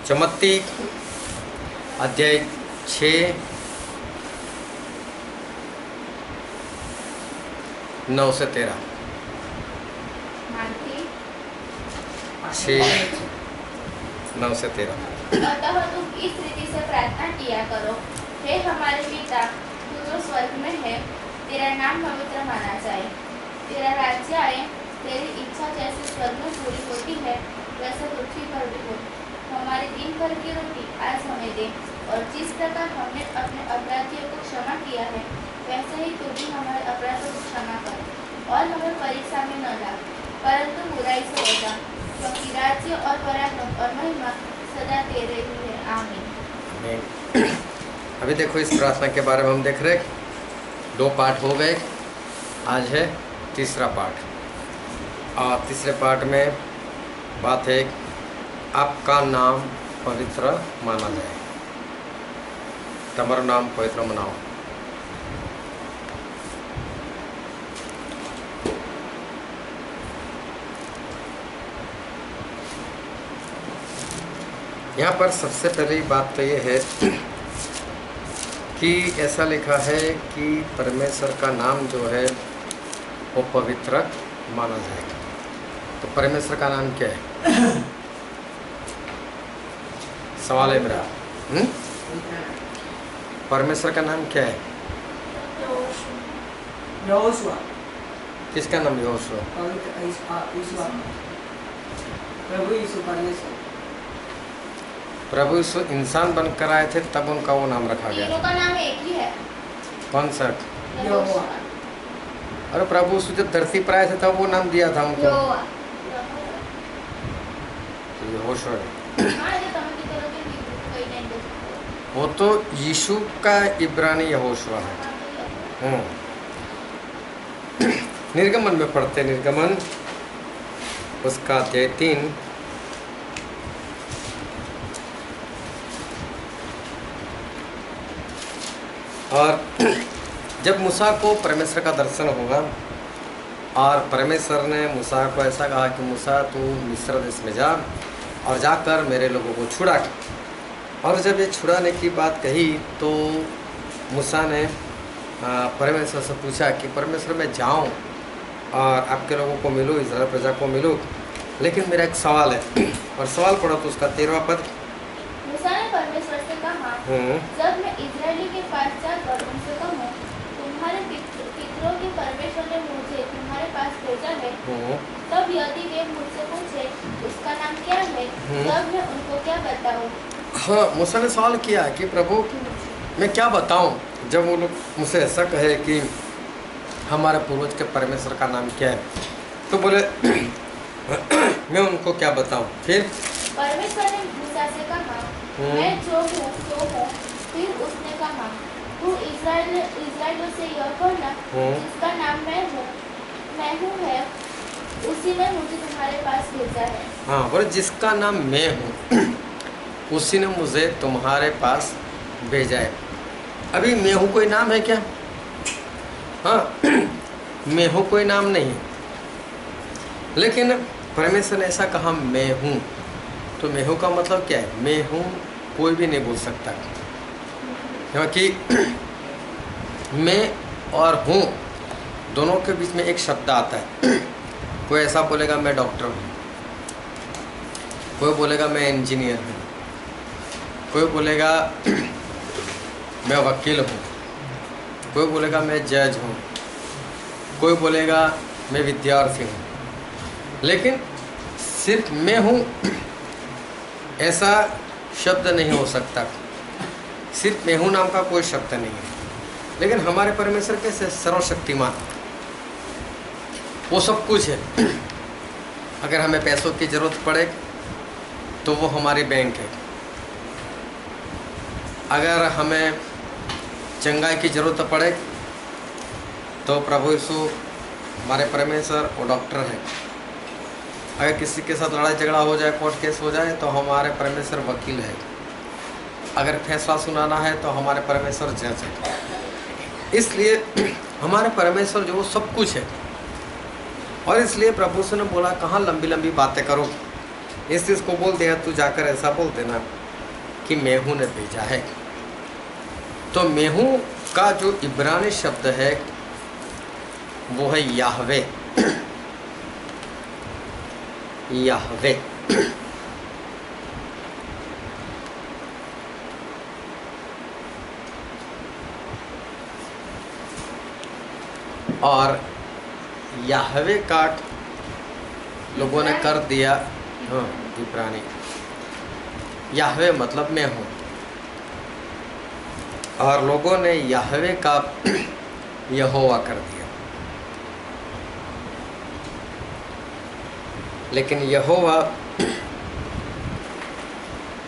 चमत्ती अध्याय 6 9 से 13 6 9 से 13। अतः तुम इस रीति से प्रार्थना किया करो, हे हमारे पिता तू जो स्वर्ग में है, तेरा नाम पवित्र माना जाए, तेरा राज्य आए, तेरी इच्छा जैसे स्वर्ग में पूरी होती है वैसे पृथ्वी पर भी हो। हमारे दिन भर की रोटी आज हमें दे, और जिस प्रकार हमने अपने अपराधियों को क्षमा किया है वैसे ही तू भी हमारे अपराधों को क्षमा कर, और हमें परीक्षा में न ला, परंतु बुराई से बचा, क्योंकि राज्य और पराक्रम और महिमा सदा तेरे ही है। आमीन। अभी देखो इस प्रार्थना के बारे में हम देख रहे, 2 पाठ हो गए, आज है तीसरा पाठ। और तीसरे पाठ में बात है आपका नाम पवित्र माना जाए, तमरो नाम पवित्र मनाओ। यहाँ पर सबसे पहली बात तो ये है कि ऐसा लिखा है कि परमेश्वर का नाम जो है वो पवित्र माना जाएगा। तो परमेश्वर का नाम क्या है? सवाल है मेरा। परमेश्वर का नाम क्या है? यहोशुआ। किसका नाम यहोशुआ? प्रभु यीशु परमेश्वर। प्रभु यीशु इंसान बनकर आए थे तब उनका वो नाम रखा गया। तीनों का नाम एक ही है, कौन सा? यहोवा। अरे प्रभु यीशु जब धरती पर आए थे तब वो नाम दिया था उनको, यहोवा। यहोशुआ। हाँ, जो तुम की तरह के कोई नहीं दे सकते। वो तो यीशु का इब्रानी यहोशुआ है। निर्गमन में पढ़ते, निर्गमन उसका अध्याय 3 और जब मूसा को परमेश्वर का दर्शन होगा और परमेश्वर ने मूसा को ऐसा कहा कि मूसा तू मिस्र देश में जा और जाकर मेरे लोगों को छुड़ा। और जब ये छुड़ाने की बात कही तो मूसा ने परमेश्वर से पूछा कि परमेश्वर मैं जाऊं और आपके लोगों को मिलूं, इस्राएल प्रजा को मिलूं, लेकिन मेरा एक सवाल है। और सवाल पढ़ो तो उसका 13वां पद। मूसा ने परमेश्वर से कहा, जब मैं इजरायली के पास जाकर उनसे कहूँ तुम्हारे पितरों के परमेश्वर ने मुझे तुम्हारे पास भेजा है, तब यदि वे मुझसे पूछे उसका नाम क्या है, तब मैं उनको क्या बताऊँ? हाँ, मूसा ने सवाल किया कि प्रभु मैं क्या बताऊं। जब वो लोग मुझसे ऐसा कहे कि हमारे पूर्वज के परमेश्वर का नाम क्या है, तो बोले मैं उनको क्या बताऊं। फिर परमेश्वर ने मूसा से कहा, मैं जो हूँ तो हूँ। फिर उसने कहा, तू इस्राएलियों से यह कहना, जिसका नाम मैं हूँ है, उसी ने मुझे तुम्हारे पास भेजा है। हाँ, बोले जिसका नाम मैं हूँ उसी ने मुझे तुम्हारे पास भेजा है। अभी मैं हूँ कोई नाम है क्या? हाँ, मैं हूँ कोई नाम नहीं, लेकिन परमेश्वर ने ऐसा कहा मैं हूँ, तो मैं हूँ का मतलब क्या है? मैं हूँ कोई भी नहीं बोल सकता, क्योंकि मैं और हूँ दोनों के बीच में एक शब्द आता है। कोई ऐसा बोलेगा मैं डॉक्टर हूँ, कोई बोलेगा मैं इंजीनियर हूँ, कोई बोलेगा मैं वकील हूँ, कोई बोलेगा मैं जज हूँ, कोई बोलेगा मैं विद्यार्थी हूँ, लेकिन सिर्फ मैं हूँ ऐसा शब्द नहीं हो सकता। सिर्फ मैं हूँ नाम का कोई शब्द नहीं है। लेकिन हमारे परमेश्वर कैसे? सर्वशक्तिमान, वो सब कुछ है। अगर हमें पैसों की ज़रूरत पड़े तो वो हमारी बैंक है, अगर हमें चंगाई की ज़रूरत पड़े तो प्रभु यीशु हमारे परमेश्वर वो डॉक्टर है। अगर किसी के साथ लड़ाई झगड़ा हो जाए, कोर्ट केस हो जाए, तो हमारे परमेश्वर वकील है। अगर फैसला सुनाना है तो हमारे परमेश्वर जज है। इसलिए हमारे परमेश्वर जो वो सब कुछ है। और इसलिए प्रभु से ने बोला कहाँ लंबी लंबी बातें करो, इस चीज़ को बोल दिया, तू जाकर ऐसा बोल देना कि मेहू ने भेजा है। तो मेहू का जो इब्रानी शब्द है वो है याहवे। याहवे। और याहवे का लोगों ने कर दिया, हाँ इब्रानी, याहवे मतलब मैं हूँ, और लोगों ने याहवे का यहोवा कर दिया। लेकिन यहोवा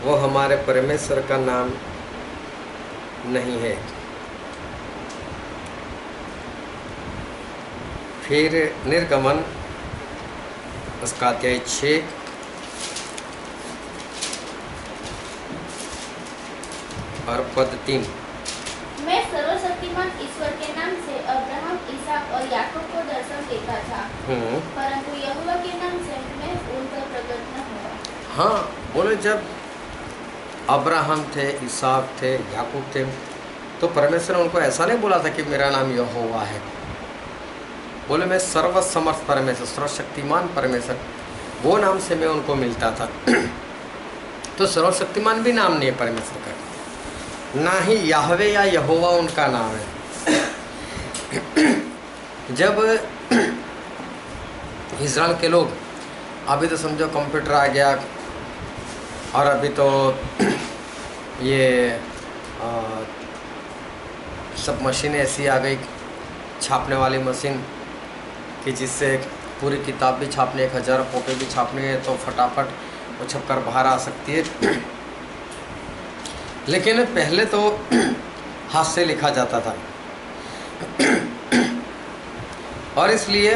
वो हमारे परमेश्वर का नाम नहीं है। फिर निर्गमन उसका अध्याय 6 और पद 3। मैं सर्वशक्तिमान ईश्वर के नाम से अब्राहम, इसहाक और याकूब को दर्शन देता था, परंतु यहोवा के नाम से मैं उन पर प्रकट न हुआ। हाँ, बोले जब अब्राहम थे, इसहाक थे, याकूब थे, तो परमेश्वर ने उनको ऐसा नहीं बोला था कि मेरा नाम यहोवा है। बोले मैं सर्वसमर्थ परमेश्वर, सर्वशक्तिमान परमेश्वर, वो नाम से मैं उनको मिलता था। तो सर्वशक्तिमान भी नाम नहीं है परमेश्वर का, ना ही याहवे या यहोवा उनका नाम है। जब इज़राइल के लोग, अभी तो समझो कंप्यूटर आ गया, और अभी तो ये सब मशीनें ऐसी आ गई, छापने वाली मशीन, कि जिससे पूरी किताब भी छापनी, 1000 कॉपी भी छापनी है तो फटाफट वो छपकर बाहर आ सकती है। लेकिन पहले तो हाथ से लिखा जाता था, और इसलिए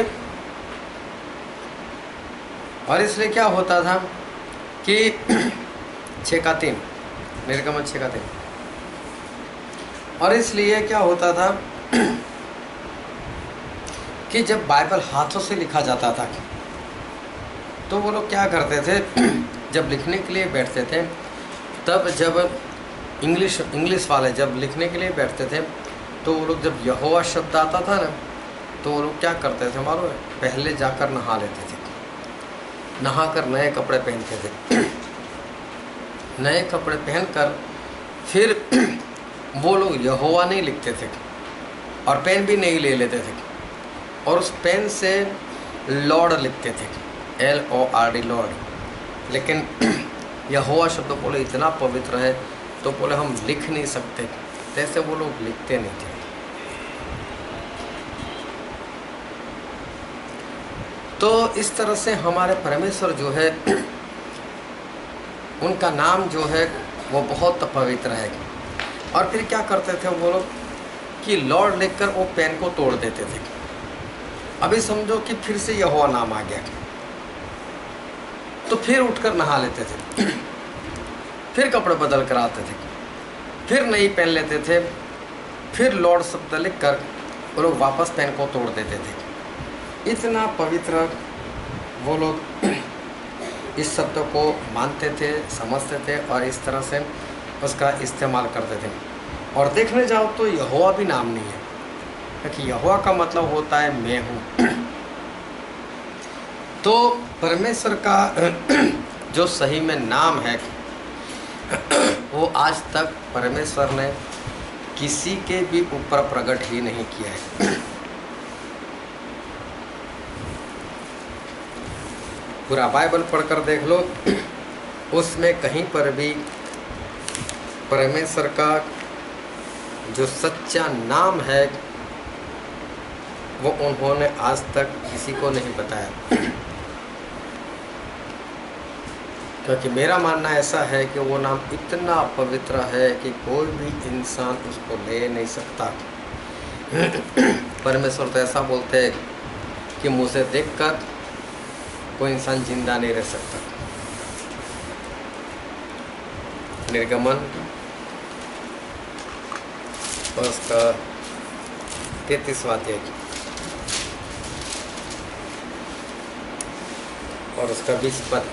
क्या होता था कि 6:3, निर्गमन 6:3, और इसलिए क्या होता था कि जब बाइबल हाथों से लिखा जाता था तो वो लोग क्या करते थे, जब लिखने के लिए बैठते थे, तब जब इंग्लिश वाले जब लिखने के लिए बैठते थे, तो वो लोग जब यहोवा शब्द आता था ना, तो वो लोग क्या करते थे मालूम है, पहले जाकर नहा लेते थे, नहाकर नए कपड़े पहनते थे। नए कपड़े पहनकर फिर वो लोग यहोवा नहीं लिखते थे, और पेन भी नहीं ले लेते थे, और उस पेन से लॉर्ड लिखते थे, LORD, लॉर्ड। लेकिन यहोवा शब्द बोले इतना पवित्र है, तो बोले हम लिख नहीं सकते, जैसे वो लोग लिखते नहीं थे। तो इस तरह से हमारे परमेश्वर जो है, उनका नाम जो है वो बहुत पवित्र है। और फिर क्या करते थे वो लोग कि लॉर्ड लिखकर वो पेन को तोड़ देते थे। अभी समझो कि फिर से यहोवा नाम आ गया, तो फिर उठकर नहा लेते थे, फिर कपड़े बदल कर आते थे, फिर नई पहन लेते थे, फिर लॉर्ड शब्द लिखकर वो लोग वापस पेन को तोड़ देते थे। इतना पवित्र वो लोग इस शब्द को मानते थे, समझते थे, और इस तरह से उसका इस्तेमाल करते थे। और देखने जाओ तो यहोवा भी नाम नहीं है, क्योंकि यहोवा का मतलब होता है मैं हूँ। तो परमेश्वर का जो सही में नाम है, वो आज तक परमेश्वर ने किसी के भी ऊपर प्रकट ही नहीं किया है। पूरा बाइबल पढ़कर देख लो, उसमें कहीं पर भी परमेश्वर का जो सच्चा नाम है वो उन्होंने आज तक किसी को नहीं बताया। क्योंकि मेरा मानना ऐसा है कि वो नाम इतना पवित्र है कि कोई भी इंसान उसको ले नहीं सकता। परमेश्वर तो ऐसा बोलते हैं कि मुझे देखकर कोई इंसान जिंदा नहीं रह सकता। निर्गमन और उसका 33वां अध्याय और उसका 20 पद।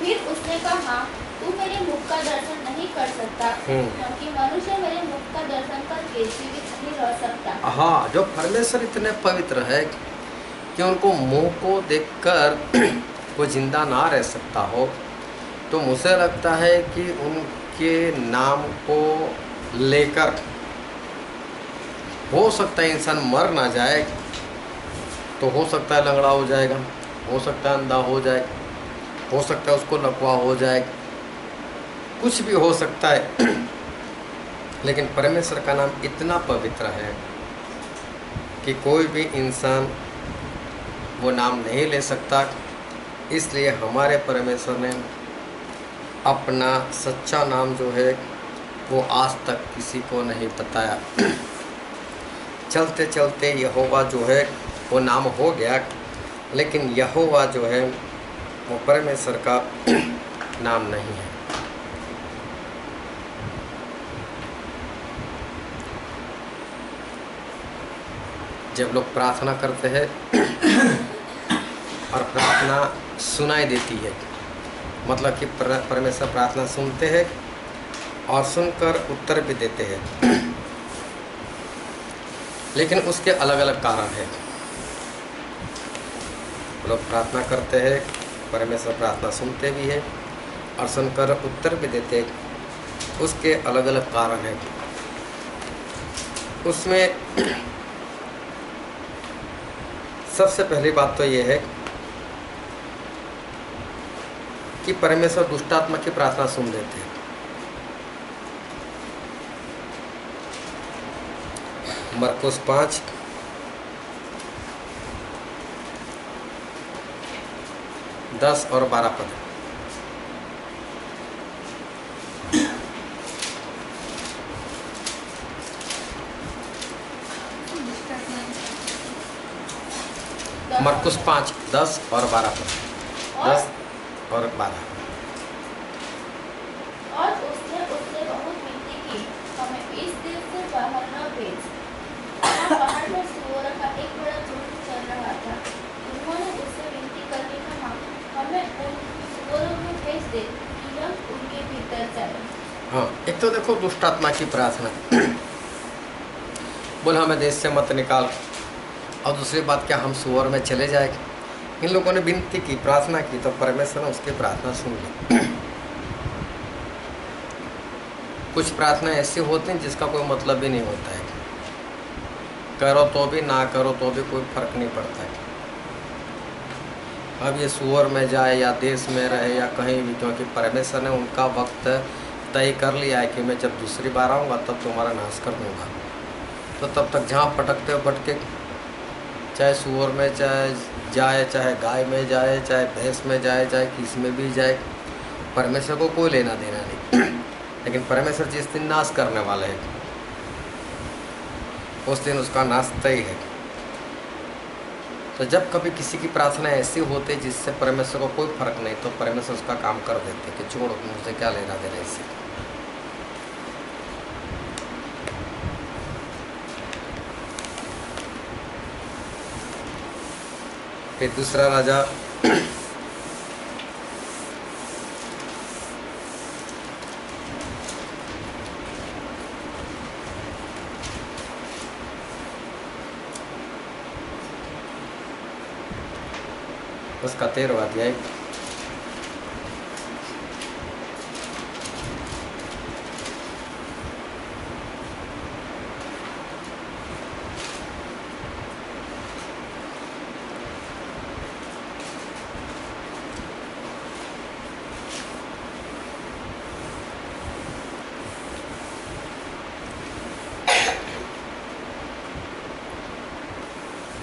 फिर उसने कहा, तू मेरे मुख का दर्शन नहीं कर सकता, क्योंकि मनुष्य मेरे मुख का दर्शन करके जीवित नहीं रह सकता। हाँ, जो परमेश्वर इतने पवित्र है कि उनको मुंह को देखकर कोई जिंदा ना रह सकता हो, तो मुझे लगता है कि उनके नाम को लेकर हो सकता है इंसान मर ना जाए, तो हो सकता है लंगड़ा हो जाएगा, हो सकता है अंधा हो जाए, हो सकता है उसको लकवा हो जाए, कुछ भी हो सकता है। लेकिन परमेश्वर का नाम इतना पवित्र है कि कोई भी इंसान वो नाम नहीं ले सकता। इसलिए हमारे परमेश्वर ने अपना सच्चा नाम जो है वो आज तक किसी को नहीं बताया। चलते चलते यहोवा जो है वो नाम हो गया, लेकिन यहोवा जो है वो परमेश्वर का नाम नहीं है। जब लोग प्रार्थना करते हैं और प्रार्थना सुनाई देती है, मतलब कि परमेश्वर प्रार्थना सुनते हैं और सुनकर उत्तर भी देते हैं, लेकिन उसके अलग अलग कारण हैं। लोग प्रार्थना करते हैं, परमेश्वर प्रार्थना सुनते भी है और सुनकर उत्तर भी देते हैं, उसके अलग अलग कारण हैं। उसमें सबसे पहली बात तो ये है कि परमेश्वर दुष्टात्मा की प्रार्थना सुन लेते हैं। मरकुस 5 10 और 12 पद। मरकुस 5 10 और 12 पद। 10 और 12। और उसने उससे बहुत विनती की, हमें इस देश से बाहर न भेज। वहाँ पहाड़ पर सूअरों का एक बड़ा झुंड चल रहा था। उन्होंने उससे विनती करके कहा, हमें उन सूअरों में भेज दे कि हम उनके भीतर जाएं। हाँ, एक तो देखो दुष्टात्मा की प्रार्थना, बोल हमें देश से मत निकाल, और दूसरी बात क्या हम सूअर में चले जाएंगे। इन लोगों ने विनती की, प्रार्थना की, तो परमेश्वर ने उसकी प्रार्थना सुन ली। कुछ प्रार्थना ऐसी होती हैं जिसका कोई मतलब ही नहीं होता है, करो तो भी ना करो तो भी कोई फर्क नहीं पड़ता है। अब ये सूअर में जाए या देश में रहे या कहीं भी, क्योंकि परमेश्वर ने उनका वक्त तय कर लिया है कि मैं जब दूसरी बार आऊँगा तब तुम्हारा नाश कर दूँगा। तो तब तक जहाँ भटकते हो भटके, चाहे सूअर में चाहे जाए, चाहे गाय में जाए, चाहे भैंस में जाए, चाहे किस में भी जाए, परमेश्वर को कोई लेना देना नहीं। लेकिन परमेश्वर जिस दिन नाश करने वाला है उस दिन उसका नाश तय है। तो जब कभी किसी की प्रार्थना ऐसी होती है जिससे परमेश्वर को कोई फर्क नहीं, तो परमेश्वर उसका काम कर देते कि छोड़ो, मुझसे क्या लेना देना इससे। फिर दूसरा राजा उसका 13वां अध्याय।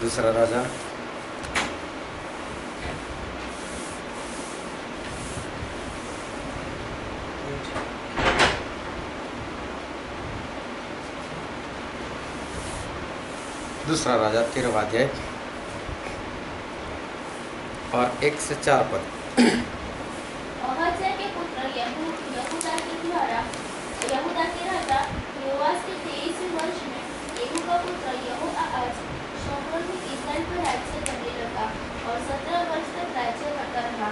दूसरा राजा दूसरा राजा 13वां अध्याय और 1 से 4 पद। अहज्या के पुत्र यहूदा के राजा योआस के 23वें वर्ष में येहू का पुत्र यहोआहाज शोम्रोन में इस्राएल पर राज्य करने लगा और 17 वर्ष तक राज्य करता रहा।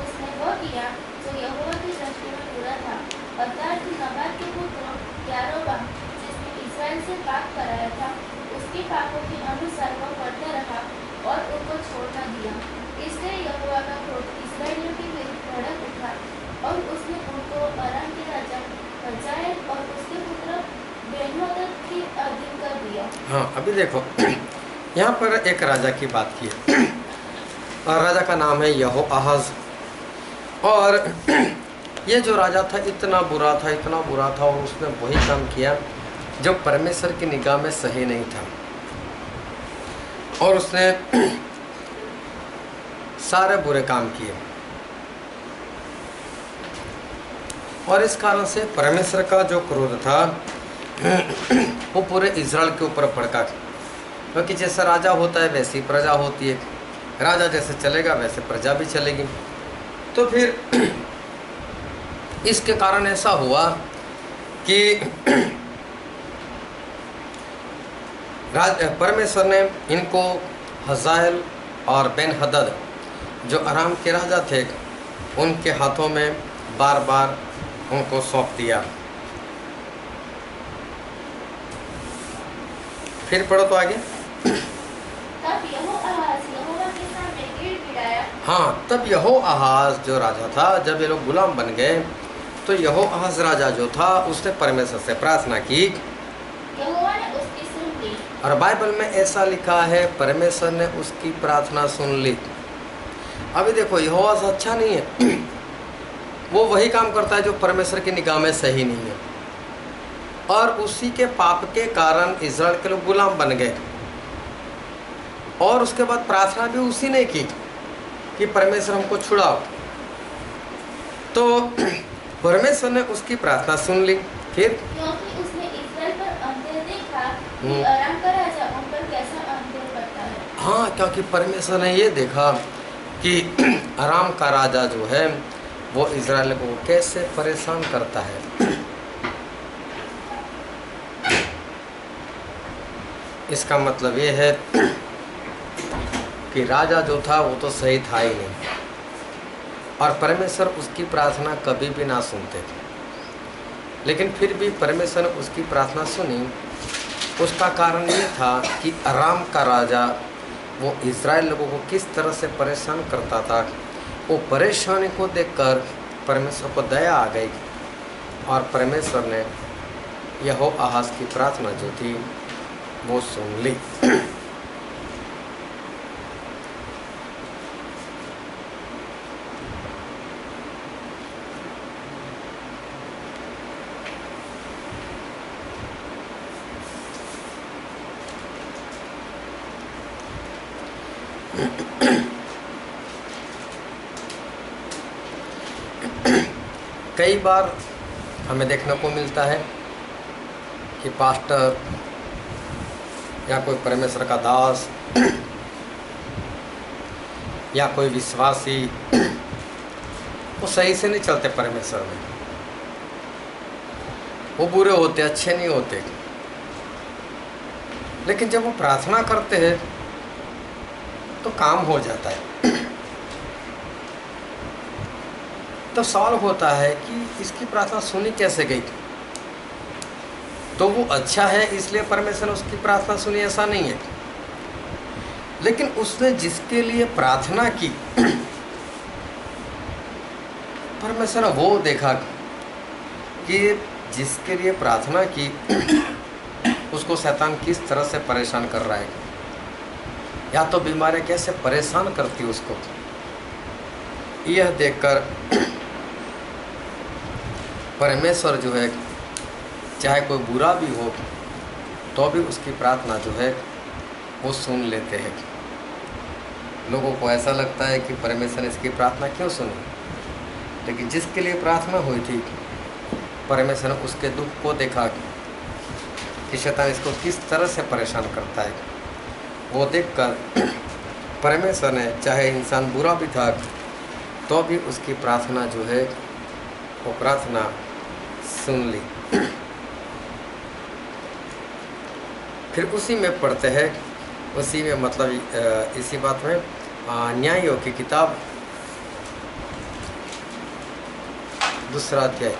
उसने वह किया अर्थात नबात के पुत्र यारोबाम, जिसने इस्राएल से पाप कराया था, उसके पापों के अनुसार वह करता रहा और उनको छोड़ न दिया। इसलिए यहोवा का क्रोध इस्राएलियों के विरुद्ध भड़क उठा और उसने उनको अराम के राजा हजाएल और उसके पुत्र बेन्हदद के अधीन कर दिया। हाँ, अभी देखो यहाँ पर एक राजा की बात की है और राजा का नाम है यहोआहाज। और ये जो राजा था इतना बुरा था और उसने वही काम किया जो परमेश्वर की निगाह में सही नहीं था। और उसने सारे बुरे काम किए और इस कारण से परमेश्वर का जो क्रोध था वो पूरे इज़राइल के ऊपर भड़का। क्योंकि जैसा राजा होता है वैसी प्रजा होती है, राजा जैसे चलेगा वैसे प्रजा भी चलेगी। तो फिर इसके कारण ऐसा हुआ कि परमेश्वर ने इनको हजाएल और बेन्हदद जो अराम के राजा थे उनके हाथों में बार बार उनको सौंप दिया। फिर पढ़ो तो आगे। तब यहोआहाज यहोवा के सामने गिड़गिड़ाया। हाँ, तब यहोआहाज जो राजा था, जब ये लोग गुलाम बन गए तो यहोआहाज राजा जो था उसने परमेश्वर से प्रार्थना की। यहोवा ने उसकी सुन ली। और बाइबल में ऐसा लिखा है परमेश्वर ने उसकी प्रार्थना सुन ली। अभी देखो यहोआहाज अच्छा नहीं है, वो वही काम करता है जो परमेश्वर की निगाह में सही नहीं है। और उसी के पाप के कारण इज़राइल के लोग गुलाम बन गए। और उसके बाद प्रार्थना भी उसी ने की कि परमेश्वर हमको छुड़ाओ। तो परमेश्वर ने उसकी प्रार्थना सुन ली। फिर क्योंकि उसने इस्राएल पर अंधेर देखा कि अराम का राजा उन पर कैसा अंधेर करता है। हाँ, क्योंकि परमेश्वर ने ये देखा कि अराम का राजा जो है वो इज़राइल को कैसे परेशान करता है। इसका मतलब ये है कि राजा जो था वो तो सही था ही नहीं और परमेश्वर उसकी प्रार्थना कभी भी ना सुनते थे। लेकिन फिर भी परमेश्वर ने उसकी प्रार्थना सुनी। उसका कारण ये था कि अराम का राजा वो इज़राइल लोगों को किस तरह से परेशान करता था। वो परेशानी को देखकर परमेश्वर को दया आ गई और परमेश्वर ने यहोआहाज की प्रार्थना जो थी वो सुन ली। कई बार हमें देखने को मिलता है कि पास्टर या कोई परमेश्वर का दास या कोई विश्वासी वो सही से नहीं चलते परमेश्वर में। वो बुरे होते, अच्छे नहीं होते। लेकिन जब वो प्रार्थना करते हैं तो काम हो जाता है। तो सवाल होता है कि इसकी प्रार्थना सुनी कैसे गई। तो वो अच्छा है इसलिए परमेश्वर ने उसकी प्रार्थना सुनी, ऐसा नहीं है। लेकिन उसने जिसके लिए प्रार्थना की परमेश्वर ने वो देखा कि जिसके लिए प्रार्थना की उसको शैतान किस तरह से परेशान कर रहा है, या तो बीमारियां कैसे परेशान करती उसको। यह देखकर परमेश्वर जो है चाहे कोई बुरा भी हो तो भी उसकी प्रार्थना जो है वो सुन लेते हैं। लोगों को ऐसा लगता है कि परमेश्वर ने इसकी प्रार्थना क्यों सुनी, लेकिन जिसके लिए प्रार्थना हुई थी परमेश्वर ने उसके दुख को देखा कि शैतान इसको किस तरह से परेशान करता है। वो देखकर परमेश्वर ने चाहे इंसान बुरा भी था तो भी उसकी प्रार्थना जो है वो प्रार्थना सुन ली। फिर उसी में पढ़ते हैं, उसी में मतलब इसी बात में न्यायों की किताब 2 अध्याय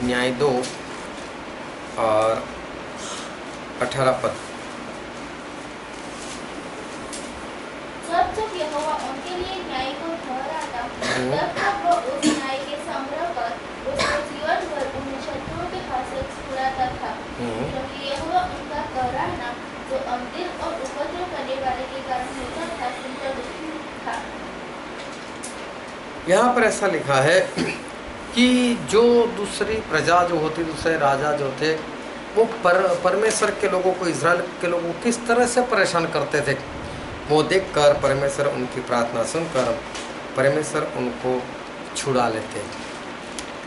न्याय 2 और 18 पद। जब यहोवा उनके लिए न्याय को ठहराता, तब वो उस न्याय के संग्रह कर उसको जीवन भर उन्हें शत्रुओं के हाथ से छुड़ाता था, क्योंकि यहोवा उनका कहराना जो अंतिम और उपद्रव करने वाले के कारण होता था, सुनकर दुखी था। यहाँ पर ऐसा लिखा है कि जो दूसरी प्रजा जो होती, दूसरे राजा जो थे, वो परमेश्वर के लोगों को, इज़राइल के लोगों को किस तरह से परेशान करते थे। वो देखकर परमेश्वर उनकी प्रार्थना सुनकर परमेश्वर उनको छुड़ा लेते।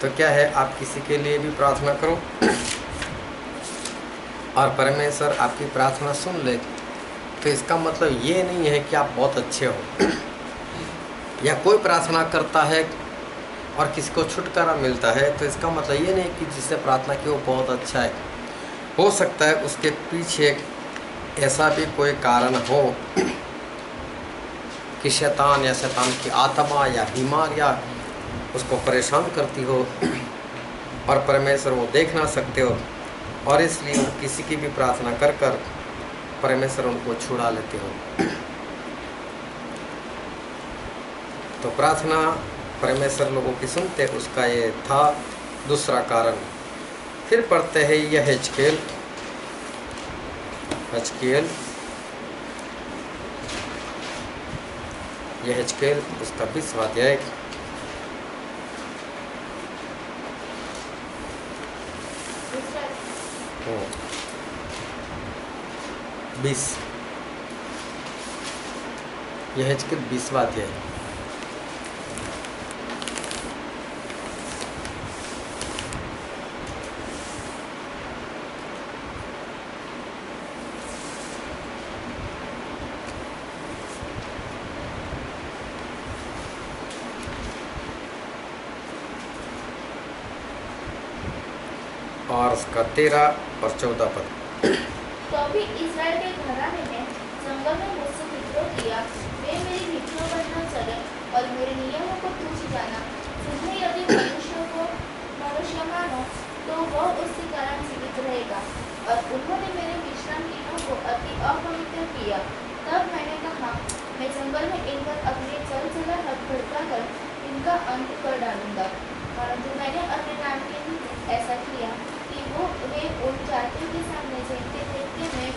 तो क्या है, आप किसी के लिए भी प्रार्थना करो और परमेश्वर आपकी प्रार्थना सुन ले, तो इसका मतलब ये नहीं है कि आप बहुत अच्छे हो। या कोई प्रार्थना करता है और किसी को छुटकारा मिलता है, तो इसका मतलब ये नहीं कि जिसने प्रार्थना की वो बहुत अच्छा है। हो सकता है उसके पीछे ऐसा भी कोई कारण हो कि शैतान या शैतान की आत्मा या बीमारियाँ उसको परेशान करती हो और परमेश्वर वो देख ना सकते हो, और इसलिए वो किसी की भी प्रार्थना कर कर परमेश्वर उनको छुड़ा लेते हो। तो प्रार्थना परमेश्वर लोगों की सुनते, उसका ये था दूसरा कारण। फिर पढ़ते हैं यहेजकेल उसका 20वां अध्याय। यहेजकेल 20वां अध्याय। और उसका 13 और 14 पद। तो भी इस्राएल के घराने ने जंगल में मुझसे विद्रोह किया। वे मेरी नीतियों पर न चले और मेरे नियमों को तुच्छ जाना। तुम्हें यदि मनुष्य मानो तो वह उसके कारण जीवित रहेगा। और उन्होंने मेरे विश्राम दिनों को अति अपवित्र किया। तब मैंने कहा, मैं जंगल में इन पर अपने जलजला हाथ भड़काकर इनका अंत कर डालूंगा। परंतु मैंने अपने नाम के लिए ऐसा किया कि वे उन जातियों के सामने जिनके देखते में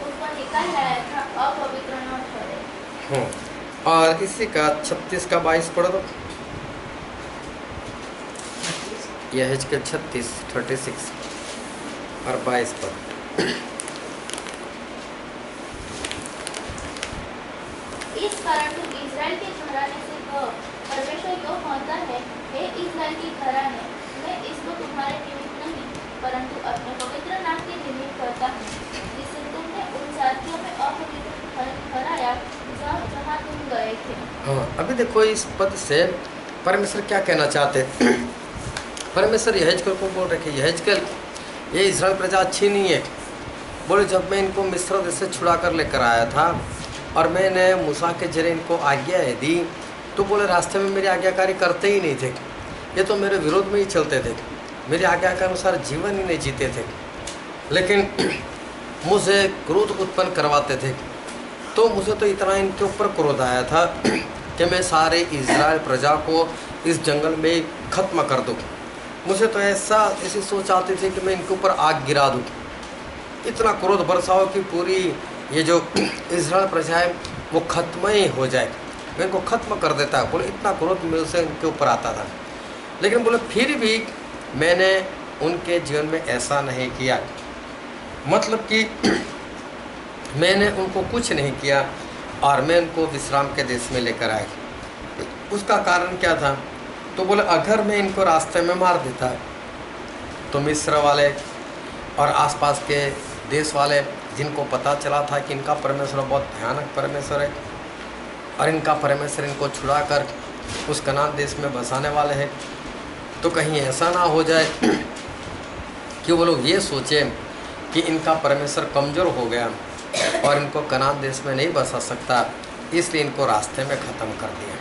उनको निकाल लाया था, अपवित्र न ठहरे। और इसी का 36 का 22 पढ़ो तो। यहेजकेल 36 और 22 पद। इस कारण तुम इस्राएल के घराने से कहो, परमेश्वर यो कहता है, हे इस्राएल के घराने, मैं इसको तुम्हारे निमित्त नहीं परंतु अपने पवित्र नाम के निमित्त करता हूँ, जिससे तुमने उन जातियों में अपवित्र ठहराया जहाँ तुम गए थे। हाँ, अभी देखो इस पद से परमेश्वर क्या कहना चाहते। परमेश्वर यहेजकेल को बोल रहे कि यहेजकेल, ये इस्राएल प्रजा अच्छी नहीं है। बोले जब मैं इनको मिस्र देश से छुड़ा कर लेकर आया था और मैंने मूसा के जरिए इनको आज्ञाएं दी, तो बोले रास्ते में मेरी आज्ञाकारी करते ही नहीं थे। ये तो मेरे विरोध में ही चलते थे, मेरी आज्ञा के अनुसार जीवन ही नहीं जीते थे, लेकिन मुझे क्रोध उत्पन्न करवाते थे। तो मुझे तो इतना इनके ऊपर क्रोध आया था कि मैं सारे इज़राइल प्रजा को इस जंगल में ख़त्म कर दूँ। मुझे तो ऐसी सोच आती थी कि मैं इनके ऊपर आग गिरा दूँ, इतना क्रोध बरसाओ कि पूरी ये जो इज़राइल प्रजा है वो ख़त्म ही हो जाए, मैं इनको ख़त्म कर देता। बोले इतना क्रोध मेरे से इनके ऊपर आता था, लेकिन बोले फिर भी मैंने उनके जीवन में ऐसा नहीं किया, मतलब कि मैंने उनको कुछ नहीं किया और मैं उनको विश्राम के देश में लेकर आया। उसका कारण क्या था? तो बोले अगर मैं इनको रास्ते में मार देता तो मिस्र वाले और आसपास के देश वाले, जिनको पता चला था कि इनका परमेश्वर बहुत भयानक परमेश्वर है और इनका परमेश्वर इनको छुड़ाकर उस कनान देश में बसाने वाले हैं, तो कहीं ऐसा ना हो जाए कि वो लोग ये सोचें कि इनका परमेश्वर कमज़ोर हो गया और इनको कनान देश में नहीं बसा सकता, इसलिए इनको रास्ते में ख़त्म कर दिया।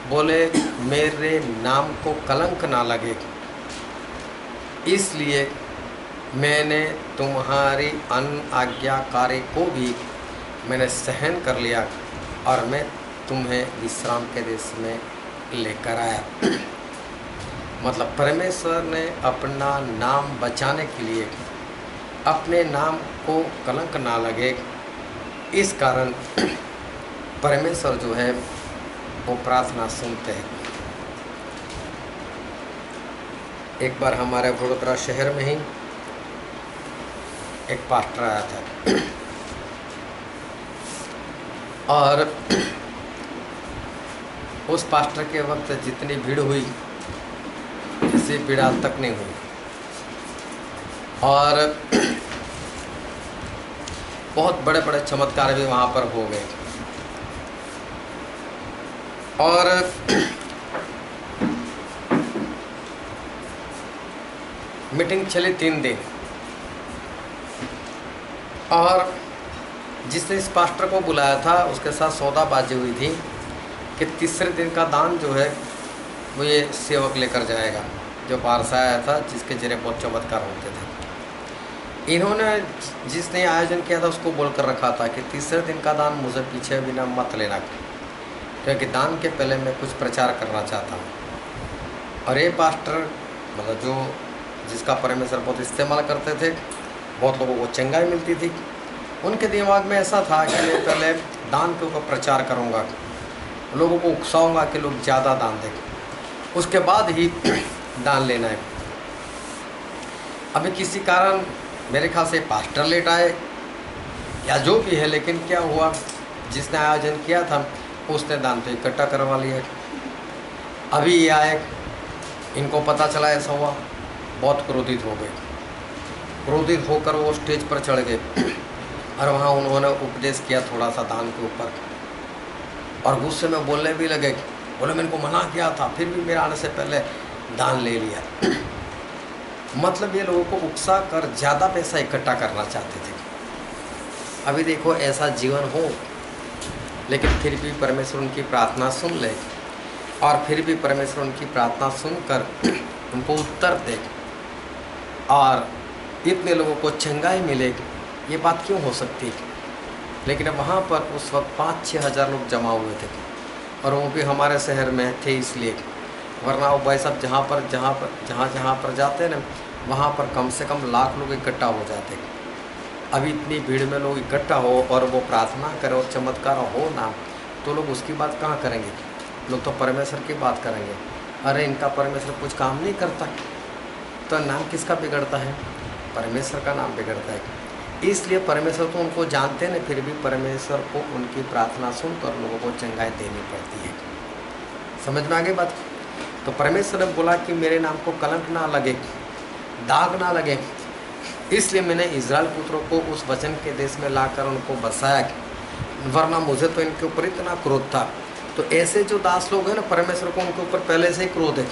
बोले मेरे नाम को कलंक ना लगे, इसलिए मैंने तुम्हारी अनाज्ञाकारी को भी मैंने सहन कर लिया और मैं तुम्हें विश्राम के देश में लेकर आया। मतलब परमेश्वर ने अपना नाम बचाने के लिए, अपने नाम को कलंक ना लगे, इस कारण परमेश्वर जो है वो प्रार्थना सुनते हैं। एक बार हमारे वडोदरा शहर में ही एक पास्टर आया था और उस पास्टर के वक्त जितनी भीड़ हुई किसी भीड़ आज तक नहीं हुई, और बहुत बड़े बड़े चमत्कार भी वहाँ पर हो गए। और मीटिंग चली 3 दिन, और जिसने इस पास्टर को बुलाया था उसके साथ सौदाबाजी हुई थी कि तीसरे दिन का दान जो है वो ये सेवक लेकर जाएगा, जो बाहर से आया था, जिसके जरिए बहुत चमत्कार होते थे। इन्होंने जिसने आयोजन किया था उसको बोलकर रखा था कि तीसरे दिन का दान मुझे पीछे बिना मत लेना, क्योंकि दान के पहले मैं कुछ प्रचार करना चाहता हूँ। और ये पास्टर मतलब जो जिसका परमेश्वर बहुत इस्तेमाल करते थे, बहुत लोगों को चंगाई मिलती थी, उनके दिमाग में ऐसा था कि मैं पहले दान के ऊपर प्रचार करूँगा, लोगों को उकसाऊँगा कि लोग ज़्यादा दान दें, उसके बाद ही दान लेना है। अभी किसी कारण मेरे ख्याल से पास्टर लेट आए या जो भी है, लेकिन क्या हुआ, जिसने आयोजन किया था उसने दान तो इकट्ठा करवा लिया। अभी ये आए, इनको पता चला ऐसा हुआ, बहुत क्रोधित हो गए। क्रोधित होकर वो स्टेज पर चढ़ गए और वहाँ उन्होंने उपदेश किया थोड़ा सा दान के ऊपर, और गुस्से में बोलने भी लगे, बोले मैंने को मना किया था, फिर भी मेरे आने से पहले दान ले लिया। मतलब ये लोगों को उकसा कर ज़्यादा पैसा इकट्ठा करना चाहते थे। अभी देखो ऐसा जीवन हो, लेकिन फिर भी परमेश्वर उनकी प्रार्थना सुन ले, और फिर भी परमेश्वर उनकी प्रार्थना सुनकर उनको उत्तर दे, और इतने लोगों को चंगाई मिले, ये बात क्यों हो सकती? लेकिन वहाँ पर उस वक्त 5-6 हज़ार लोग जमा हुए थे, और वो भी हमारे शहर में थे इसलिए, वरना वो भाई साहब जहाँ पर जाते हैं ना, वहाँ पर कम से कम लाख लोग इकट्ठा हो जाते। अभी इतनी भीड़ में लोग इकट्ठा हो और वो प्रार्थना करे और चमत्कार हो ना, तो लोग उसकी बात कहाँ करेंगे? लोग तो परमेश्वर की बात करेंगे। अरे इनका परमेश्वर कुछ काम नहीं करता, तो नाम किसका बिगड़ता है? परमेश्वर का नाम बिगड़ता है। इसलिए परमेश्वर तो उनको जानते हैं, फिर भी परमेश्वर को उनकी प्रार्थना सुनकर लोगों को चंगाई देनी पड़ती है। समझ में आ गई बात? तो परमेश्वर ने बोला कि मेरे नाम को कलंक ना लगे, दाग ना लगे, इसलिए मैंने इज़राइल पुत्रों को उस वचन के देश में लाकर उनको बसाया, वरना मुझे तो इनके ऊपर इतना क्रोध था। तो ऐसे जो दास लोग हैं ना, परमेश्वर को उनके ऊपर पहले से ही क्रोध है,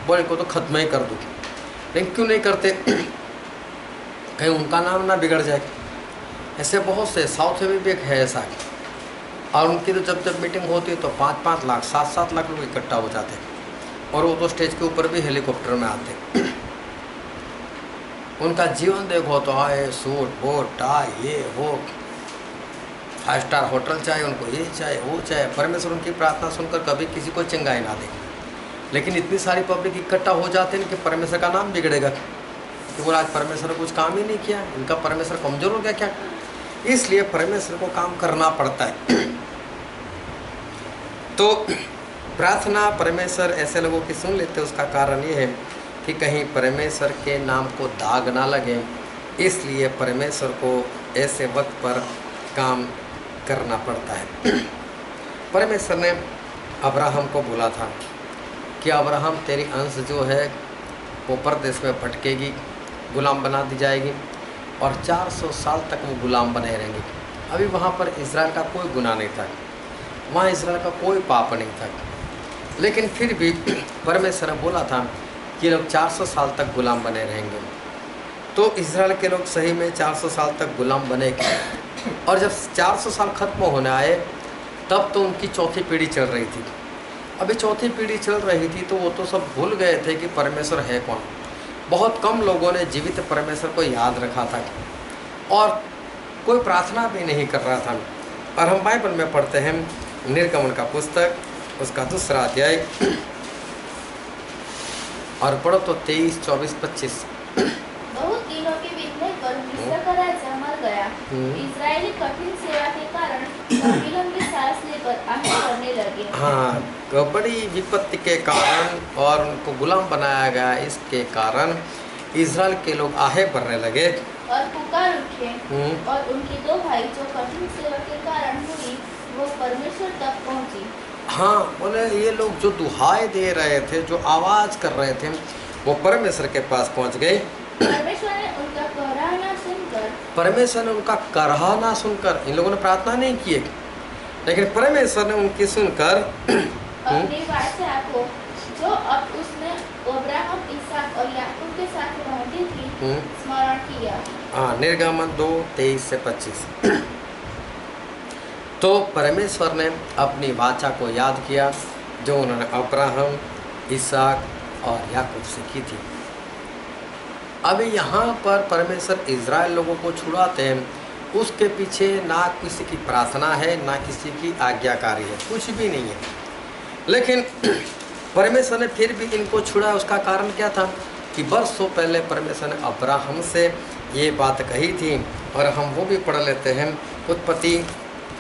बोले इनको तो खत्म ही कर दूँ। लेकिन क्यों नहीं करते? कहीं उनका नाम ना बिगड़ जाए। ऐसे बहुत से साउथ में भी एक है ऐसा, और उनकी तो जब मीटिंग होती है तो 5-5 लाख 7-7 लाख लोग इकट्ठा हो जाते, और वो तो स्टेज के ऊपर भी हेलीकॉप्टर में आते। उनका जीवन देखो तो आए सूट बूट टाई ये वो, 5 स्टार होटल चाहिए उनको, ये चाहिए वो चाहिए। परमेश्वर उनकी प्रार्थना सुनकर कभी किसी को चंगाई ना दे, लेकिन इतनी सारी पब्लिक इकट्ठा हो जाते हैं कि परमेश्वर का नाम बिगड़ेगा कि बोला आज परमेश्वर ने कुछ काम ही नहीं किया, इनका परमेश्वर कमज़ोर हो गया क्या? इसलिए परमेश्वर को काम करना पड़ता है। तो प्रार्थना परमेश्वर ऐसे लोगों की सुन लेते, उसका कारण ये है कि कहीं परमेश्वर के नाम को दाग ना लगे, इसलिए परमेश्वर को ऐसे वक्त पर काम करना पड़ता है। परमेश्वर ने अब्राहम को बोला था कि अब्राहम तेरी अंश जो है वो परदेश में भटकेगी, गुलाम बना दी जाएगी, और 400 साल तक वो गुलाम बने रहेंगे। अभी वहाँ पर इज़राइल का कोई गुनाह नहीं था, वहाँ इज़राइल का कोई पाप नहीं था, लेकिन फिर भी परमेश्वर ने बोला था कि लोग 400 साल तक गुलाम बने रहेंगे। तो इज़राइल के लोग सही में 400 साल तक गुलाम बने, और जब 400 साल ख़त्म होने आए तब तो उनकी चौथी पीढ़ी चल रही थी, अभी चौथी पीढ़ी चल रही थी तो वो तो सब भूल गए थे कि परमेश्वर है कौन। बहुत कम लोगों ने जीवित परमेश्वर को याद रखा था और कोई प्रार्थना भी नहीं कर रहा था। और हम बाइबल में पढ़ते हैं निर्गमन का पुस्तक उसका 2 अध्याय और पढ़ो तो 23, 24, 25। बहुत दिनों के बीतने पर मिस्र का राजा मर गया। इजरायली कठिन सेवा के कारण लंबी सांस लेकर आहें करने लगे। हाँ, बड़ी विपत्ति के कारण और उनको गुलाम बनाया गया, इसके कारण इजराइल के लोग आहें भरने लगे और पुकार उठे। और उनके 2 भाई जो कठिन सेवा के कारण हुई वो परमेश्वर तक पहुंची। हाँ, बोले ये लोग जो दुहाई दे रहे थे, जो आवाज़ कर रहे थे, वो परमेश्वर के पास पहुंच गए। परमेश्वर ने उनका कराहना सुनकर इन लोगों ने प्रार्थना नहीं की, लेकिन परमेश्वर ने उनकी सुनकर अपनी वाचा को जो अब उसने अब्राहम, इसहाक और याकूब के साथ बांधी थी स्मरण किया। हाँ, निर्गमन 2, 23 से 25। तो परमेश्वर ने अपनी वाचा को याद किया जो उन्होंने अब्राहम, इसहाक और याकूब से की थी। अभी यहाँ पर परमेश्वर इज़राइल लोगों को छुड़ाते हैं, उसके पीछे ना किसी की प्रार्थना है ना किसी की आज्ञाकारी है, कुछ भी नहीं है। लेकिन परमेश्वर ने फिर भी इनको छुड़ा, उसका कारण क्या था कि बरसों पहले परमेश्वर ने अब्राहम से ये बात कही थी। और हम वो भी पढ़ लेते हैं, उत्पत्ति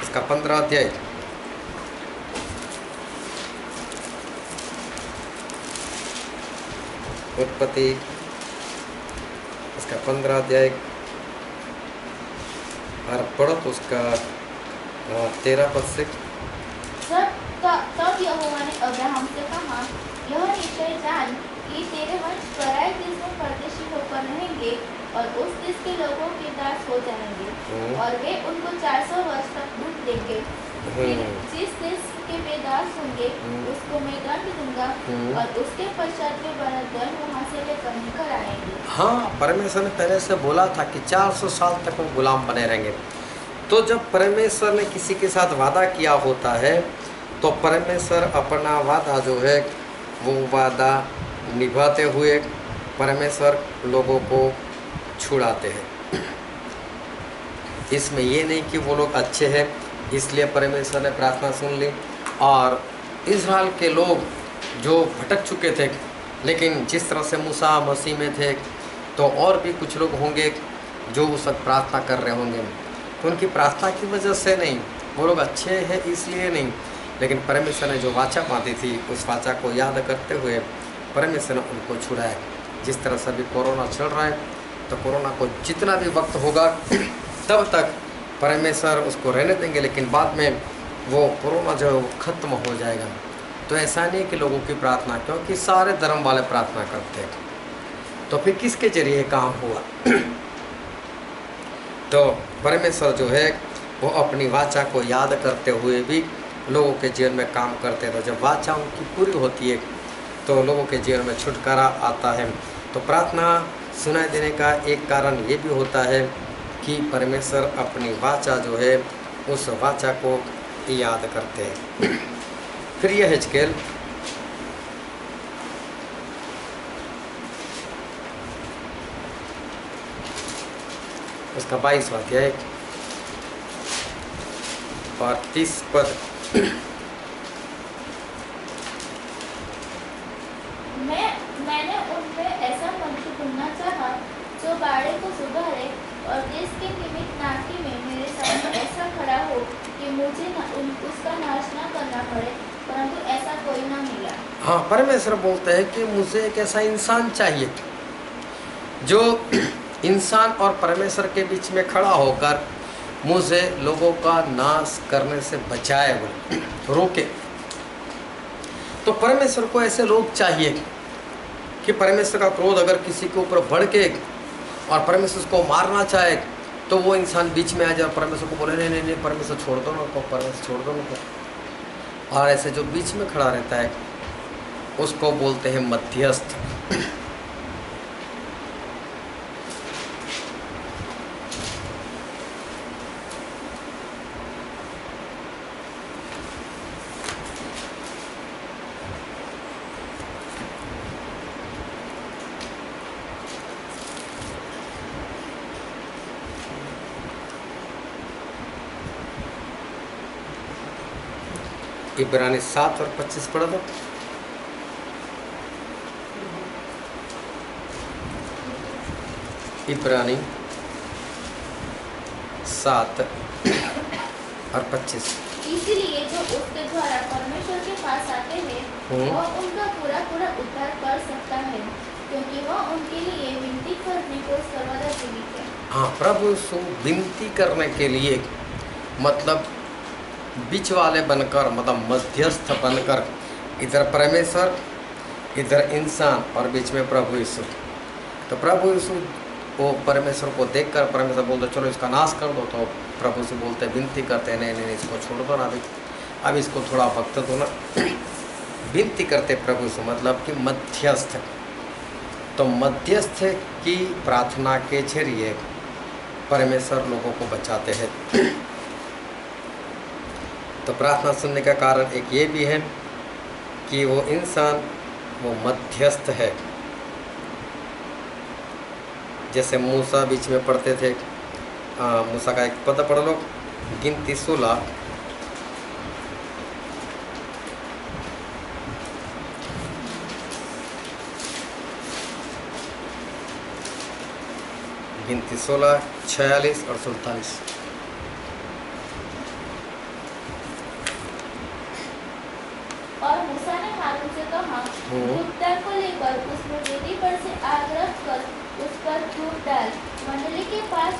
इसका 15 अध्याय। उत्पत्ति इसका 15 अध्याय और पढ़ो तो उसका 13 पद से। तब यहोवा ने अब्राहम से कहा, यह निश्चय जान कि तेरे वंश पराए देश में परदेशी होकर रहेंगे और उस देश के लोगों के दास हो जाएंगे और वे उनको 400 वर्ष तक दुख देंगे। फिर जिस देश के वे दास होंगे उसको मैं दंड दूंगा और उसके पश्चात वे बरदन वहाँ से लेकर निकल आएंगे। हाँ, परमेश्वर ने पहले से बोला था कि 400 साल तक वो गुलाम बने रहेंगे। तो जब परमेश्वर ने किसी के साथ वादा किया होता है तो परमेश्वर अपना वादा जो है वो वादा निभाते हुए परमेश्वर लोगों को छुड़ाते हैं। इसमें ये नहीं कि वो लोग अच्छे हैं इसलिए परमेश्वर ने प्रार्थना सुन ली। और इज़राइल के लोग जो भटक चुके थे, लेकिन जिस तरह से मूसा मसीह में थे तो और भी कुछ लोग होंगे जो उस वक्त प्रार्थना कर रहे होंगे। तो उनकी प्रार्थना की वजह से नहीं, वो लोग अच्छे हैं इसलिए नहीं, लेकिन परमेश्वर ने जो वाचा बांधी थी उस वाचा को याद करते हुए परमेश्वर ने उनको छुड़ाया। जिस तरह से अभी कोरोना चल रहा है तो कोरोना को जितना भी वक्त होगा तब तक परमेश्वर उसको रहने देंगे, लेकिन बाद में वो कोरोना जो है वो ख़त्म हो जाएगा। तो ऐसा नहीं कि लोगों की प्रार्थना, क्योंकि सारे धर्म वाले प्रार्थना करते हैं, तो फिर किसके जरिए काम हुआ? तो परमेश्वर जो है वो अपनी वाचा को याद करते हुए भी लोगों के जीवन में काम करते हैं। तो जब वाचा उनकी पूरी होती है तो लोगों के जीवन में छुटकारा आता है। तो प्रार्थना सुनाई देने का एक कारण ये भी होता है कि परमेश्वर अपनी वाचा जो है उस वाचा को याद करते हैं। फिर यह हिजकेल उसका 22वां अध्याय और 30 पद। मैंने उनमें ऐसा मनुष्य ढूंढना चाहा जो बाड़े को सुधारे और देश के निमित्त नाटी में मेरे सामने ऐसा खड़ा हो कि मुझे उसका नाश ना करना पड़े, परंतु ऐसा कोई ना मिला। हाँ, परमेश्वर बोलते हैं कि मुझे एक ऐसा इंसान चाहिए जो इंसान और परमेश्वर के बीच में खड़ा होकर मुझे लोगों का नाश करने से बचाए, रोके। तो परमेश्वर को ऐसे लोग चाहिए कि परमेश्वर का क्रोध अगर किसी के ऊपर भड़के और परमेश्वर उसको मारना चाहे तो वो इंसान बीच में आ जाए और परमेश्वर को बोले नहीं नहीं नहीं परमेश्वर छोड़ दो ना को, परमेश्वर छोड़ दो ना को। और ऐसे जो बीच में खड़ा रहता है उसको बोलते हैं मध्यस्थ। इब्रानी 7 और 25 पढ़ दो। इब्रानी 7 और 25। इसीलिए जो उसके द्वारा परमेश्वर के पास आते हैं वह उनका पूरा पूरा उद्धार कर सकता है, क्योंकि वह उनके लिए विनती करने को सर्वदा जीवित है। हाँ, प्रभु यीशु विनती करने के लिए, मतलब बीच वाले बनकर, मतलब मध्यस्थ बनकर, इधर परमेश्वर इधर इंसान और बीच में प्रभु यीशु। तो प्रभु यीशु वो परमेश्वर को देखकर परमेश्वर बोलते चलो इसका नाश कर दो, तो प्रभु से बोलते विनती करते नहीं नहीं इसको छोड़ दो ना, अभी अब इसको थोड़ा वक्त दो ना। विनती करते प्रभु से, मतलब कि मध्यस्थ। तो मध्यस्थ की प्रार्थना के जरिए परमेश्वर लोगों को बचाते हैं। तो प्रार्थना सुनने का कारण एक ये भी है कि वो इंसान वो मध्यस्थ है। जैसे मूसा बीच में पढ़ते थे, मूसा का एक पद पढ़ लो, गिनती 16 गिनती 16, 46 और 47। और मूसा ने हारून से कहा, धूपदान को लेकर उसमें वेदी पर से आग रख कर उस पर धूप डाल, मंडली के पास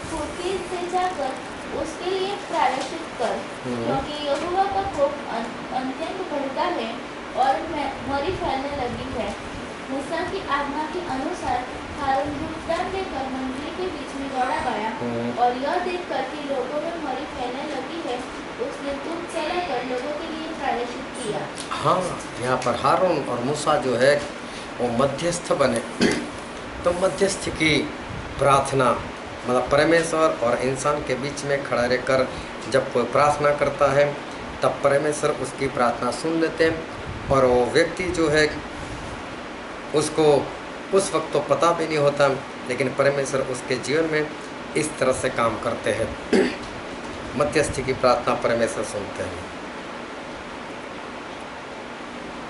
फुर्ती से जाकर उसके लिए प्रायश्चित कर, क्योंकि यहोवा का कोप अत्यंत भड़का है और मरी फैलने लगी है। मूसा की आज्ञा के अनुसार हारून धूपदान लेकर मंडली के बीच में दौड़ा गया, और यह देखकर कि लोगों में मरी फैलने लगी है, उसने धूप जलाकर लोगों के लिए प्रायश्चित किया। हाँ, यहाँ पर हारून और मूसा जो है वो मध्यस्थ बने। तो मध्यस्थ की प्रार्थना, मतलब परमेश्वर और इंसान के बीच में खड़ा रहकर जब कोई प्रार्थना करता है तब परमेश्वर उसकी प्रार्थना सुन लेते हैं, और वो व्यक्ति जो है उसको उस वक्त तो पता भी नहीं होता, लेकिन परमेश्वर उसके जीवन में इस तरह से काम करते हैं। मध्यस्थी की प्रार्थना परमेश्वर सुनते हैं।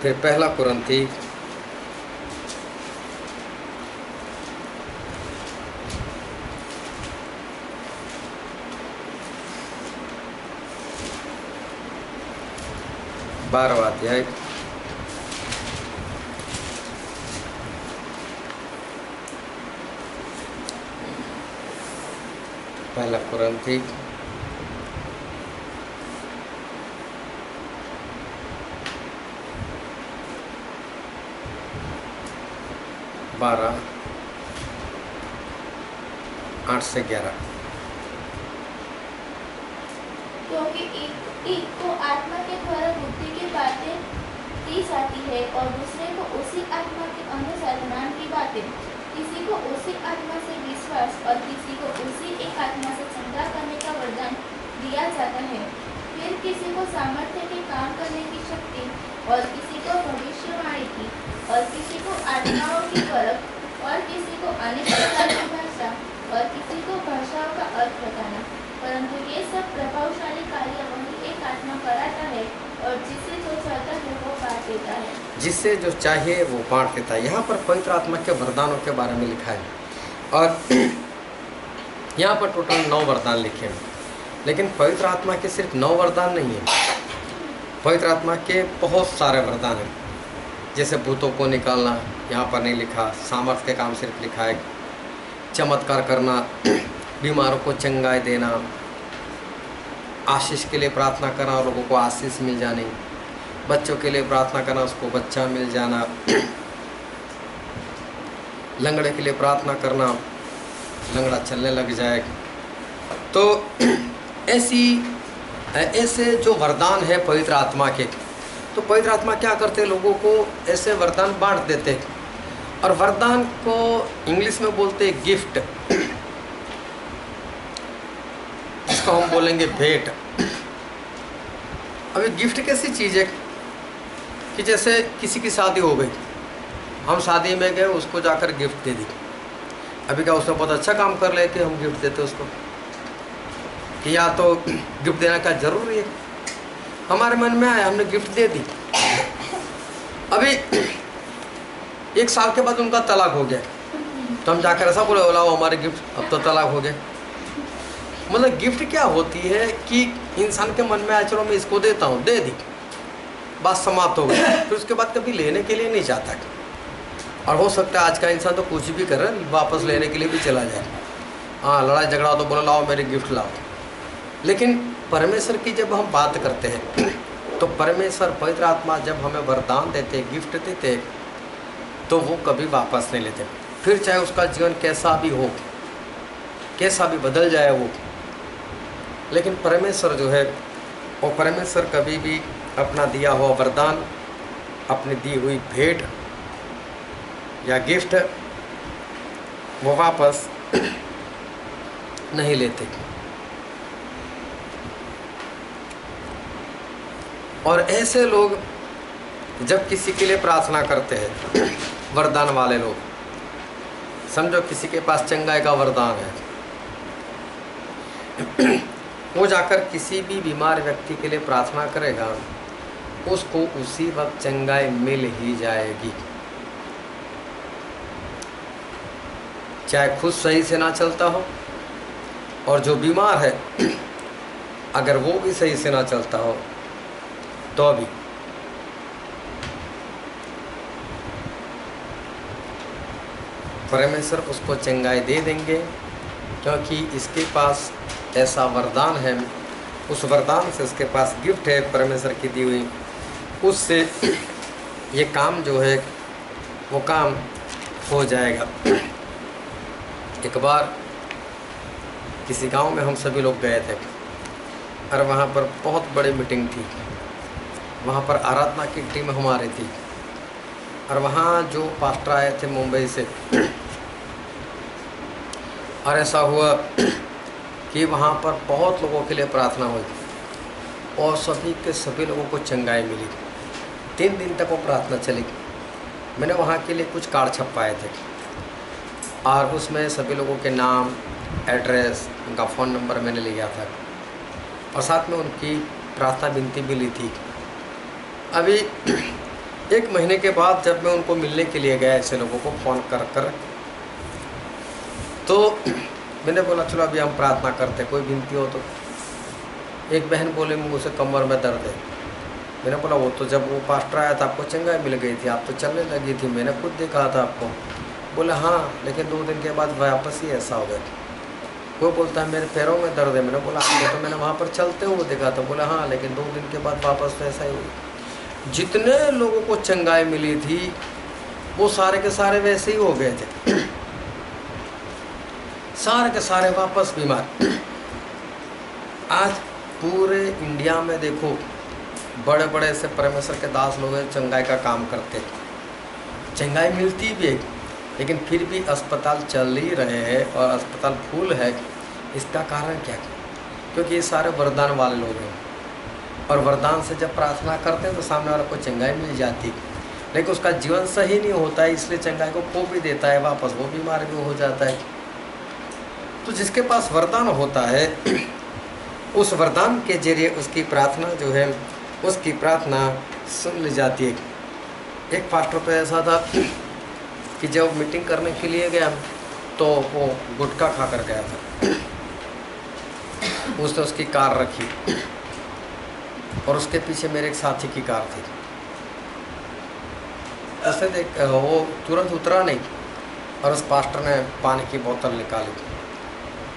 फिर पहला कुरिन्थी 12वां अध्याय, पहला कुरिन्थी 12, 8 से 11। क्योंकि एक को आत्मा के द्वारा बुद्धि की बातें दी जाती है और दूसरे को उसी आत्मा के अनुसार ज्ञान की बातें, किसी को उसी आत्मा से विश्वास और किसी को उसी एक आत्मा से चंगा करने का वरदान दिया जाता है। फिर किसी को सामर्थ्य के काम करने की शक्ति, और किसी को भविष्यवाणी की, और किसी को आत्माओं की परख, और किसी को अनेक प्रकार की भाषा, और किसी को भाषाओं का अर्थ बताना। परंतु ये सब प्रभावशाली कार्य वही एक आत्मा कराता है, और जिसे जो चाहता है वो बांट देता है। जिससे जो चाहिए वो बांट देता है। यहाँ पर पवित्र आत्मा के वरदानों के बारे में लिखा है, और यहाँ पर टोटल 9 वरदान लिखे हैं। लेकिन पवित्र आत्मा के सिर्फ 9 वरदान नहीं है, पवित्र आत्मा के बहुत सारे वरदान हैं। जैसे भूतों को निकालना यहाँ पर नहीं लिखा, सामर्थ्य के काम सिर्फ लिखा है, चमत्कार करना, बीमारों को चंगाई देना, आशीष के लिए प्रार्थना करना और लोगों को आशीष मिल जानी, बच्चों के लिए प्रार्थना करना उसको बच्चा मिल जाना, लंगड़े के लिए प्रार्थना करना लंगड़ा चलने लग जाए। तो ऐसे जो वरदान है पवित्र आत्मा के, तो पवित्र आत्मा क्या करते, लोगों को ऐसे वरदान बांट देते। और वरदान को इंग्लिश में बोलते हैं गिफ्ट, जिसको हम बोलेंगे भेंट। अभी गिफ्ट कैसी चीज़ है कि जैसे किसी की शादी हो गई, हम शादी में गए, उसको जाकर गिफ्ट दे दी। अभी क्या उसने बहुत अच्छा काम कर ले कि हम गिफ्ट देते उसको, कि या तो गिफ्ट देना क्या ज़रूरी है? हमारे मन में आया, हमने गिफ्ट दे दी। अभी 1 साल के बाद उनका तलाक हो गया, तो हम जाकर ऐसा बोले, लाओ हमारे गिफ्ट, अब तो तलाक हो गया। मतलब गिफ्ट क्या होती है कि इंसान के मन में आया चलो मैं इसको देता हूँ, दे दी, बात समाप्त हो गई, फिर उसके बाद कभी लेने के लिए नहीं चाहता। और हो सकता है आज का इंसान तो कुछ भी कर रहा है, वापस लेने के लिए भी चला जाए। हाँ, लड़ाई झगड़ा हो तो बोला लाओ मेरे गिफ्ट लाओ। लेकिन परमेश्वर की जब हम बात करते हैं तो परमेश्वर पवित्र आत्मा जब हमें वरदान देते, गिफ्ट देते, तो वो कभी वापस नहीं लेते, फिर चाहे उसका जीवन कैसा भी हो, कैसा भी बदल जाए वो। लेकिन परमेश्वर जो है वो परमेश्वर कभी भी अपना दिया हुआ वरदान, अपनी दी हुई भेंट या गिफ्ट वो वापस नहीं लेते। और ऐसे लोग जब किसी के लिए प्रार्थना करते हैं, वरदान वाले लोग, समझो किसी के पास चंगाई का वरदान है, वो जाकर किसी भी बीमार व्यक्ति के लिए प्रार्थना करेगा, उसको उसी वक्त चंगाई मिल ही जाएगी। चाहे खुद सही से ना चलता हो, और जो बीमार है अगर वो भी सही से ना चलता हो तो भी परमेश्वर उसको चंगाई दे देंगे, क्योंकि इसके पास ऐसा वरदान है, उस वरदान से उसके पास गिफ्ट है परमेश्वर की दी हुई, उससे ये काम जो है वो काम हो जाएगा। एक बार किसी गांव में हम सभी लोग गए थे और वहाँ पर बहुत बड़ी मीटिंग थी, वहाँ पर आराधना की टीम हमारी थी, और वहाँ जो पास्टर आए थे मुंबई से, और ऐसा हुआ कि वहाँ पर बहुत लोगों के लिए प्रार्थना हुई और सभी के सभी लोगों को चंगाई मिली। 3 दिन तक वो प्रार्थना चली। मैंने वहाँ के लिए कुछ कार्ड छपवाए थे और उसमें सभी लोगों के नाम, एड्रेस, उनका फ़ोन नंबर मैंने लिया था और साथ में उनकी प्रार्थना विनती भी ली थी। अभी 1 महीने के बाद जब मैं उनको मिलने के लिए गया ऐसे लोगों को फ़ोन कर तो मैंने बोला चलो अभी हम प्रार्थना करते, कोई विनती हो तो। एक बहन बोले मुझे कमर में दर्द है। मैंने बोला वो तो जब वो पास्टर आया था आपको चंगाई मिल गई थी, आप तो चलने लगी थी, मैंने खुद देखा था आपको। बोला हाँ, लेकिन 2 दिन के बाद वापस ही ऐसा हो गया। वो बोलता है मेरे पैरों में दर्द है। मैंने बोला आपको तो मैंने वहाँ पर चलते हुए देखा था। बोला हाँ, लेकिन 2 दिन के बाद वापस तो ऐसा ही हुआ। जितने लोगों को चंगाई मिली थी वो सारे के सारे वैसे ही हो गए थे, सारे के सारे वापस बीमार। आज पूरे इंडिया में देखो बड़े बड़े से परमेश्वर के दास लोग चंगाई का काम करते, चंगाई मिलती भी है, लेकिन फिर भी अस्पताल चल ही रहे हैं और अस्पताल फुल है। इसका कारण क्या? क्योंकि ये सारे वरदान वाले लोग हैं, और वरदान से जब प्रार्थना करते हैं तो सामने वाले को चंगाई मिल जाती, लेकिन उसका जीवन सही नहीं होता है, इसलिए चंगाई को खो भी देता है, वापस वो बीमार भी हो जाता है। तो जिसके पास वरदान होता है उस वरदान के जरिए उसकी प्रार्थना जो है उसकी प्रार्थना सुन ली जाती है। एक पास्टर तो ऐसा था कि जब मीटिंग करने के लिए गया तो वो गुटखा खा कर गया था। उसने उसकी कार रखी और उसके पीछे मेरे एक साथी की कार थी। उसने देख वो तुरंत उतरा नहीं और उस पास्टर ने पानी की बोतल निकाली,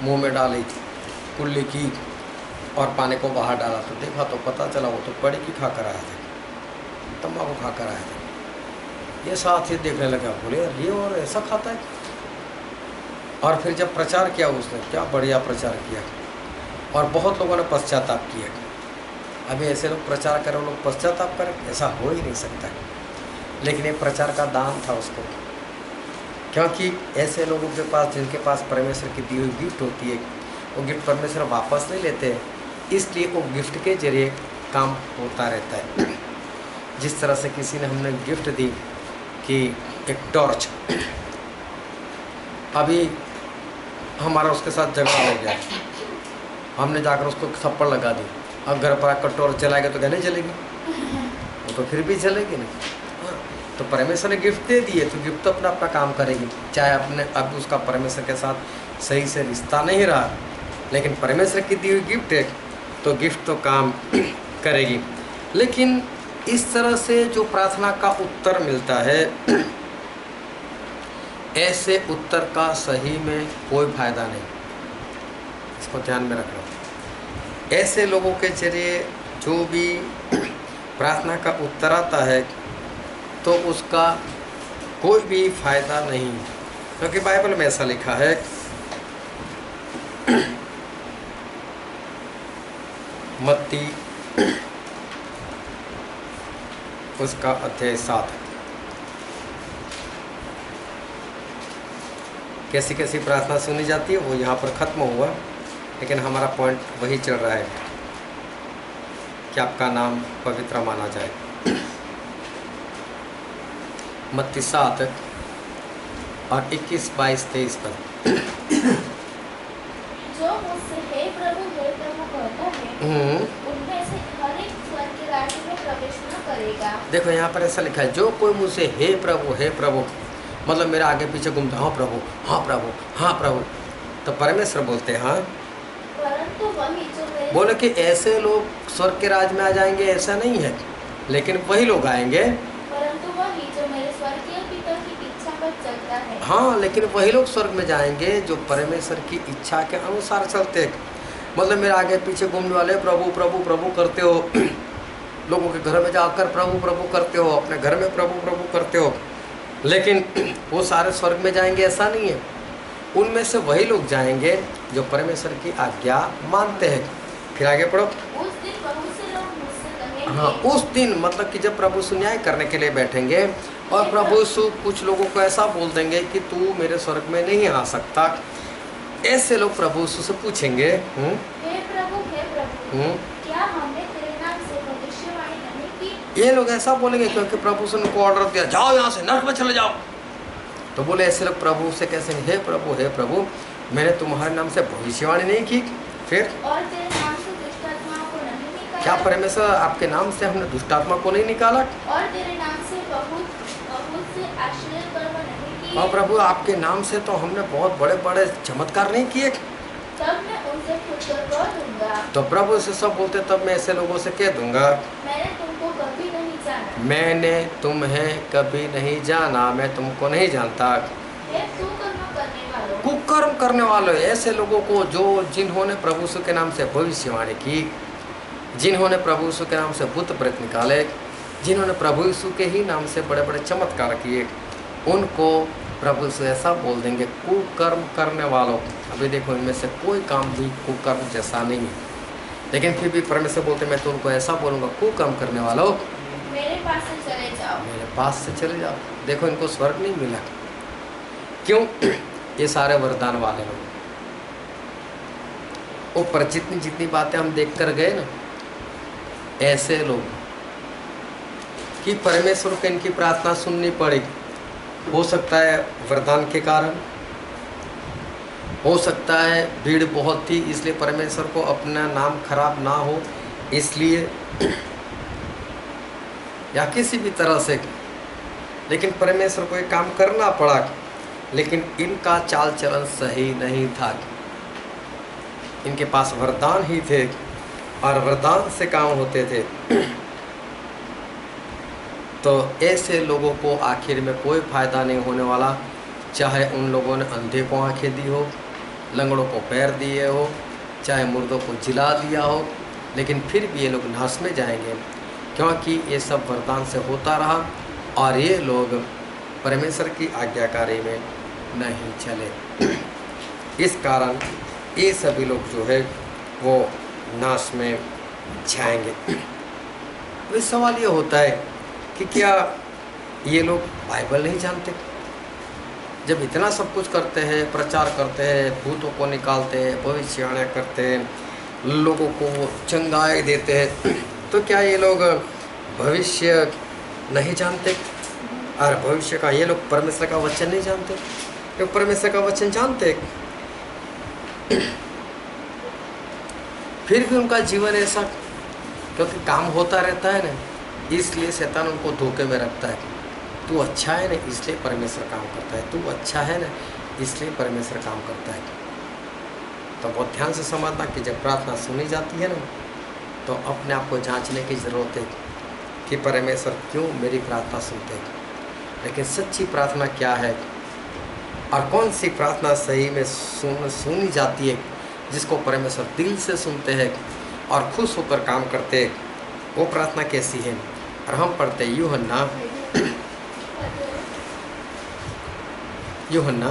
मुंह में डाली, कुल्ली की और पानी को बाहर डाला। तो देखा तो पता चला वो तो पड़ी की खा कर आया था, तम्बाकू खा कर आया था। ये साथी देखने लगा, बोले ये और ऐसा खाता है। और फिर जब प्रचार किया उसने, क्या बढ़िया प्रचार किया और बहुत लोगों ने पश्चाताप किया। अभी ऐसे लोग प्रचार करें, लोग पश्चाताप करें, ऐसा हो ही नहीं सकता। लेकिन ये प्रचार का दान था उसको, क्योंकि ऐसे लोगों के पास जिनके पास परमेश्वर की दी हुई गिफ्ट होती है वो गिफ्ट परमेश्वर वापस नहीं लेते, इसलिए वो गिफ्ट के जरिए काम होता रहता है। जिस तरह से किसी ने हमने गिफ्ट दी कि एक टॉर्च, अभी हमारा उसके साथ झगड़ा हो गया, हमने जाकर उसको थप्पड़ लगा दी, और घर पर कटोर चलाएगा तो क्या नहीं चलेगी, वो तो फिर भी चलेगी नहीं। हाँ, तो परमेश्वर ने गिफ्ट दे दिए तो गिफ्ट तो अपना अपना काम करेगी, चाहे अपने अब उसका परमेश्वर के साथ सही से रिश्ता नहीं रहा, लेकिन परमेश्वर की दी हुई गिफ्ट है तो गिफ्ट तो काम करेगी। लेकिन इस तरह से जो प्रार्थना का उत्तर मिलता है, ऐसे उत्तर का सही में कोई फायदा नहीं, इसको ध्यान में रखना। ऐसे लोगों के जरिए जो भी प्रार्थना का उत्तर आता है तो उसका कोई भी फायदा नहीं, क्योंकि बाइबल में ऐसा लिखा है, मत्ती उसका अध्याय 7, कैसी कैसी प्रार्थना सुनी जाती है वो यहाँ पर ख़त्म हुआ, लेकिन हमारा पॉइंट वही चल रहा है कि आपका नाम पवित्र माना जाए। मत्ती 7 और 21, 22, 23 पद। जो मुझसे हे प्रभु कहता है, उनमें से हर एक स्वर्ग के राज्य में प्रवेश न करेगा। देखो यहाँ पर ऐसा लिखा है, जो कोई मुझसे हे प्रभु, मतलब मेरा आगे पीछे घूमता, हाँ प्रभु, हाँ प्रभु, हाँ प्रभु, तो परमेश्वर बोलते हैं हाँ, परंतु वही जो मेरे बोले कि ऐसे लोग स्वर्ग के राज में आ जाएंगे, ऐसा नहीं है, लेकिन वही लोग आएंगे, परंतु वही जो मेरे स्वर्गीय पिता की इच्छा पर चलता है। हाँ, लेकिन वही लोग स्वर्ग में जाएंगे जो परमेश्वर की इच्छा के अनुसार चलते हैं। मतलब मेरे आगे पीछे घूमने वाले प्रभु प्रभु प्रभु करते हो, लोगों के घर में जाकर प्रभु प्रभु करते हो, अपने घर में प्रभु प्रभु करते हो, लेकिन वो सारे स्वर्ग में जाएंगे ऐसा नहीं है। उनमें से वही लोग जाएंगे जो परमेश्वर की आज्ञा मानते हैं। फिर आगे पढ़ो। उस दिन बहुत से लोग मुझसे कहेंगे, हाँ, उस दिन मतलब कि जब प्रभु यीशु न्याय करने के लिए बैठेंगे और प्रभु यीशु कुछ लोगों को ऐसा बोल देंगे कि तू मेरे स्वर्ग में नहीं आ सकता, ऐसे लोग प्रभु यीशु से पूछेंगे, हे प्रभु क्या हमने तेरे नाम से भविष्यवाणी नहीं की? ये लोग ऐसा बोलेंगे क्योंकि प्रभु से उनको ऑर्डर दिया, जाओ यहाँ से, नरक में चले जाओ। तो बोले ऐसे लोग प्रभु से कैसे, हे प्रभु मैंने तुम्हारे नाम से भविष्यवाणी नहीं की, फिर और तेरे नाम से दुष्ट आत्माओं को नहीं निकाला? क्या परमेश्वर आपके नाम से हमने दुष्ट आत्मा को नहीं निकाला? और तेरे नाम से बहुत से आश्चर्य कर्म नहीं किए? और प्रभु आपके नाम से तो हमने बहुत बड़े बड़े चमत्कार नहीं किए। तब मैं उनसे खुद कह दूंगा, तो प्रभु से सब बोलते, तब मैं ऐसे लोगों से कह दूंगा, मैंने तुमको कभी नहीं जाना, मैंने तुम्हें कभी नहीं जाना, मैं तुमको नहीं जानता। हे कुकर्म करने वालों, कुकर्म करने वालों, ऐसे लोगों को जिन्होंने प्रभु यीशु के नाम से भविष्यवाणी की, जिन्होंने प्रभु यीशु के नाम से भूत प्रेत निकाले, जिन्होंने प्रभु यीशु के ही नाम से बड़े बड़े चमत्कार किए, उनको प्रभु यीशु ऐसा बोल देंगे, कुकर्म करने वालों। अभी देखो इनमें से कोई काम भी कुकर्म जैसा नहीं है, लेकिन फिर भी परमेश्वर बोलते मैं तो उनको ऐसा बोलूँगा, कुकर्म करने वालों मेरे पास से चले जाओ। मेरे पास से चले जाओ। देखो इनको स्वर्ग नहीं मिला, क्यों? ये सारे वरदान वाले लोग, ऊपर जितनी बातें हम देख कर गए ना, ऐसे लोग कि परमेश्वर को इनकी प्रार्थना सुननी पड़ेगी। हो सकता है वरदान के कारण, हो सकता है भीड़ बहुत थी इसलिए परमेश्वर को अपना नाम खराब ना हो इसलिए, या किसी भी तरह से, लेकिन परमेश्वर को एक काम करना पड़ा। लेकिन इनका चाल चलन सही नहीं था, इनके पास वरदान ही थे और वरदान से काम होते थे। तो ऐसे लोगों को आखिर में कोई फ़ायदा नहीं होने वाला, चाहे उन लोगों ने अंधे को आंखें दी हो, लंगड़ों को पैर दिए हो, चाहे मुर्दों को जिला दिया हो, लेकिन फिर भी ये लोग नाश में जाएंगे, क्योंकि ये सब वरदान से होता रहा और ये लोग परमेश्वर की आज्ञाकारी में नहीं चले। इस कारण ये सभी लोग जो है वो नाश में जाएंगे। तो सवाल ये होता है कि क्या ये लोग बाइबल नहीं जानते? जब इतना सब कुछ करते हैं, प्रचार करते हैं, भूतों को निकालते हैं, भविष्यवाणी करते हैं, लोगों को चंगाई देते हैं, तो क्या ये लोग भविष्य नहीं जानते? और भविष्य का ये लोग परमेश्वर का वचन नहीं जानते? ये परमेश्वर का वचन जानते, फिर भी उनका जीवन ऐसा क्योंकि काम होता रहता है ना, इसलिए शैतान उनको धोखे में रखता है। तू अच्छा है ना, इसलिए परमेश्वर काम करता है। तू अच्छा है ना, इसलिए परमेश्वर काम करता है। तो बहुत ध्यान से समझना कि जब प्रार्थना सुनी जाती है ना, तो अपने आप को जांचने की ज़रूरत है कि परमेश्वर क्यों मेरी प्रार्थना सुनते हैं। लेकिन सच्ची प्रार्थना क्या है और कौन सी प्रार्थना सही में सुनी जाती है, जिसको परमेश्वर दिल से सुनते हैं और खुश होकर काम करते हैं, वो प्रार्थना कैसी है। और हम पढ़ते हैं यूहन्ना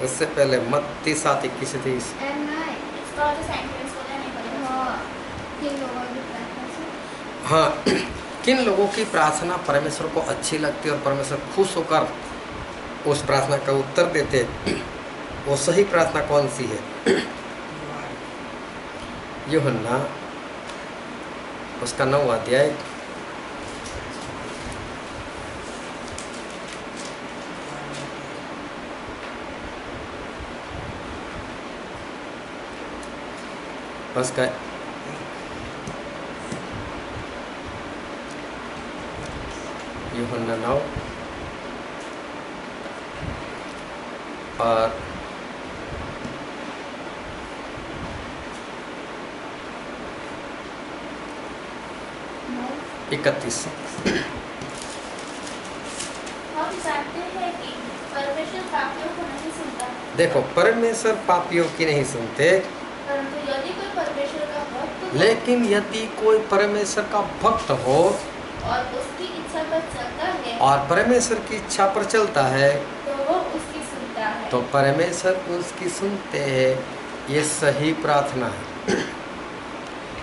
उससे पहले मत्ती 7:21-23। इसका और सेंटेंस बोला नहीं पड़ेगा। हाँ, किन लोगों की प्रार्थना परमेश्वर को अच्छी लगती है और परमेश्वर खुश होकर उस प्रार्थना का उत्तर देते, वो सही प्रार्थना कौन सी है। यूहन्ना उसका 9वां अध्याय उसका यूहन्ना 9 और 31। हम जानते हैं कि परमेश्वर पापियों को नहीं सुनता, देखो, परमेश्वर पापियों की नहीं सुनते, परंतु यदि कोई परमेश्वर का भक्त हो लेकिन यदि कोई परमेश्वर का भक्त हो और उसकी इच्छा पर चलता है और परमेश्वर की इच्छा पर चलता है, तो वो उसकी सुनता है। तो परमेश्वर उसकी सुनते हैं। ये सही प्रार्थना है,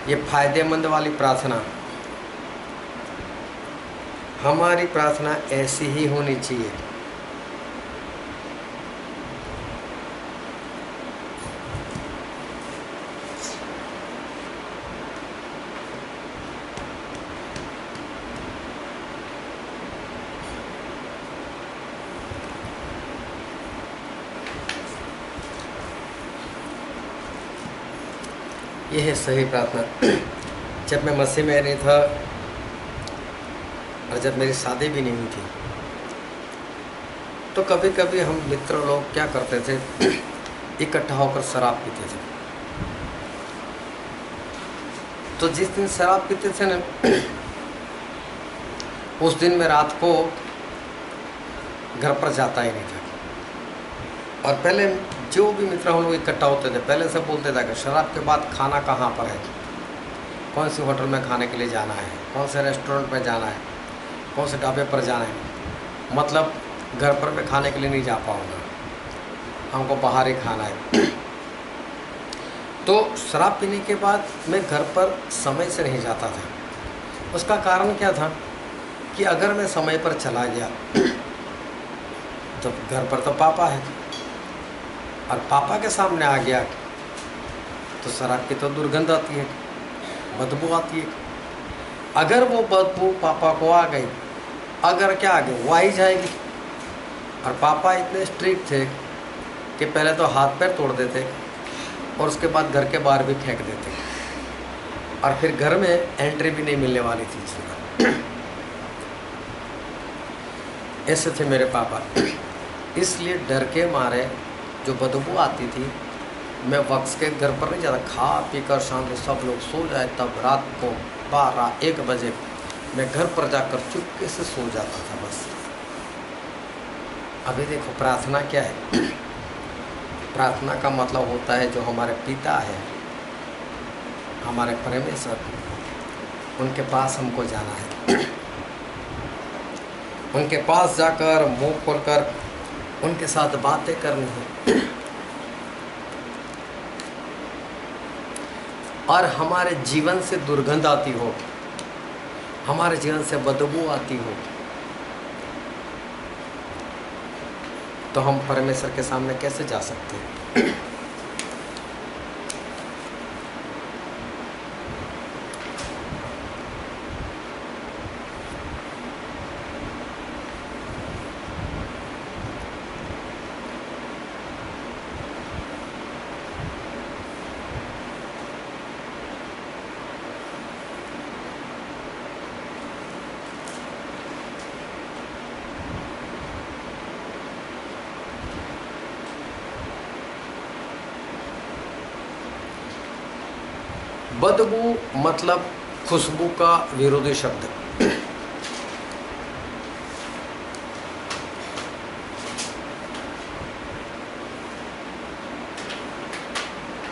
ये फायदेमंद वाली प्रार्थना। हमारी प्रार्थना ऐसी ही होनी चाहिए। यह है सही प्रार्थना। जब मैं मसीह में नहीं था और जब मेरी शादी भी नहीं हुई थी, तो कभी कभी हम मित्र लोग क्या करते थे, इकट्ठा होकर शराब पीते थे। तो जिस दिन शराब पीते थे ना, उस दिन मैं रात को घर पर जाता ही नहीं था। और पहले जो भी मित्र हम लोग इकट्ठा होते थे, पहले से बोलते थे कि शराब के बाद खाना कहाँ पर है, कौन सी होटल में खाने के लिए जाना है, कौन से रेस्टोरेंट में जाना है, कौन से ढाबे पर जाना है। मतलब घर पर मैं खाने के लिए नहीं जा पाऊँगा, हमको बाहर ही खाना है। तो शराब पीने के बाद मैं घर पर समय से नहीं जाता था। उसका कारण क्या था कि अगर मैं समय पर चला गया तो घर पर तो पापा है, और पापा के सामने आ गया तो शराब की तो दुर्गंध आती है, बदबू आती है। अगर वो बदबू पापा को आ गई, अगर क्या आ गई, वो आई जाएगी। और पापा इतने स्ट्रिक्ट थे कि पहले तो हाथ पैर तोड़ देते और उसके बाद घर के बाहर भी फेंक देते, और फिर घर में एंट्री भी नहीं मिलने वाली थी। ऐसे थे मेरे पापा। इसलिए डर के मारे जो बदबू आती थी, मैं वक्त के घर पर नहीं जाता। खा पी कर शाम को सब लोग सो जाए, तब रात को 12-1 बजे मैं घर पर जाकर चुपके से सो जाता था बस। अभी देखो प्रार्थना क्या है। प्रार्थना का मतलब होता है जो हमारे पिता है, हमारे परमेश्वर, उनके पास हमको जाना है। उनके पास जाकर मुंह खोलकर उनके साथ बातें करनी है, और हमारे जीवन से दुर्गंध आती हो, हमारे जीवन से बदबू आती हो, तो हम परमेश्वर के सामने कैसे जा सकते हैं। बदबू मतलब खुशबू का विरोधी शब्द।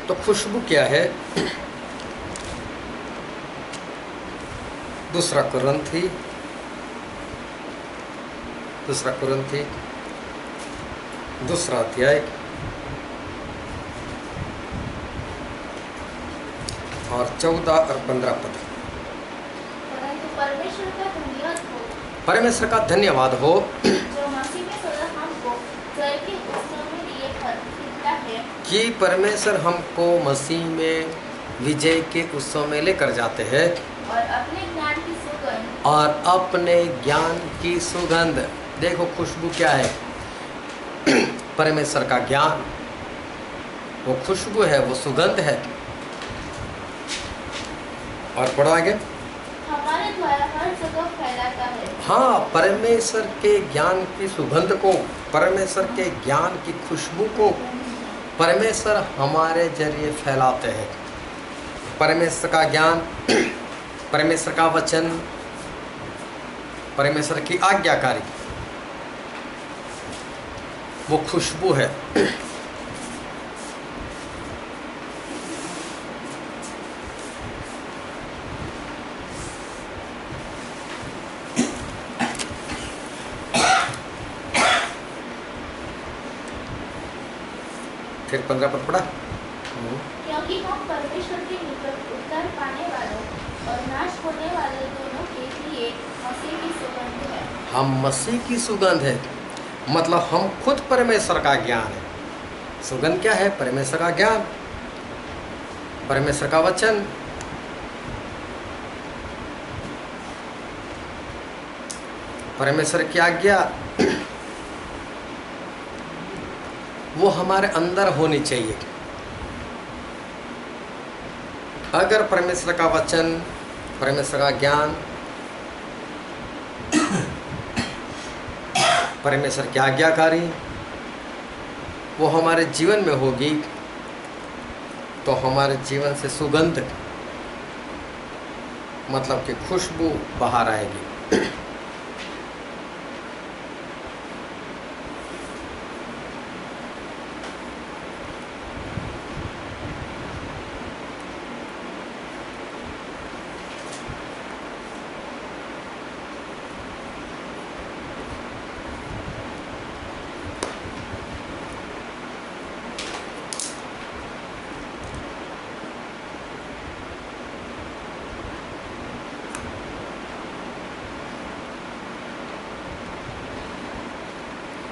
तो खुशबू क्या है? दूसरा कुरिन्थी 2 अध्याय और 14 और 15 पद। परंतु परमेश्वर का धन्यवाद हो, परमेश्वर का धन्यवाद हो जो मसीह में सदा हमको जय के उत्सव में लिए खरीदता है, कि परमेश्वर हमको मसीह में विजय के उत्सव में लेकर जाते हैं और अपने ज्ञान की सुगंध, और अपने ज्ञान की सुगंध। देखो खुशबू क्या है? परमेश्वर का ज्ञान वो खुशबू है, वो सुगंध है। और पढ़ो आगे। हमारे द्वारा हर जगह फैलाता है। हाँ, परमेश्वर के ज्ञान की सुगंध को, परमेश्वर के ज्ञान की खुशबू को परमेश्वर हमारे जरिए फैलाते हैं। परमेश्वर का ज्ञान, परमेश्वर का वचन, परमेश्वर की आज्ञाकारी वो खुशबू है। फिर 15 पद पढ़ा। क्योंकि हम परमेश्वर के निकट उद्धार पाने वालों और नाश होने वाले दोनों के लिए मसीह की सुगंध है। हम मसीह की सुगंध है, मतलब हम खुद परमेश्वर का ज्ञान है। सुगंध क्या है? परमेश्वर का ज्ञान, परमेश्वर का वचन, परमेश्वर की आज्ञा, वो हमारे अंदर होनी चाहिए। अगर परमेश्वर का वचन, परमेश्वर का ज्ञान, परमेश्वर की आज्ञाकारी वो हमारे जीवन में होगी, तो हमारे जीवन से सुगंध मतलब कि खुशबू बाहर आएगी।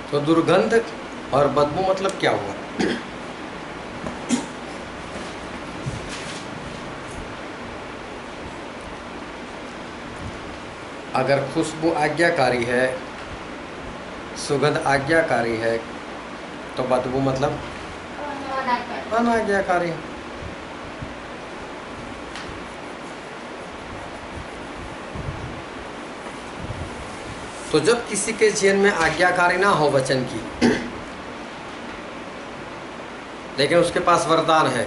तो दुर्गंध और बदबू मतलब क्या हुआ? अगर खुशबू आज्ञाकारी है, सुगंध आज्ञाकारी है, तो बदबू मतलब अनाज्ञाकारी। तो जब किसी के जीवन में आज्ञाकारी ना हो वचन की, लेकिन उसके पास वरदान है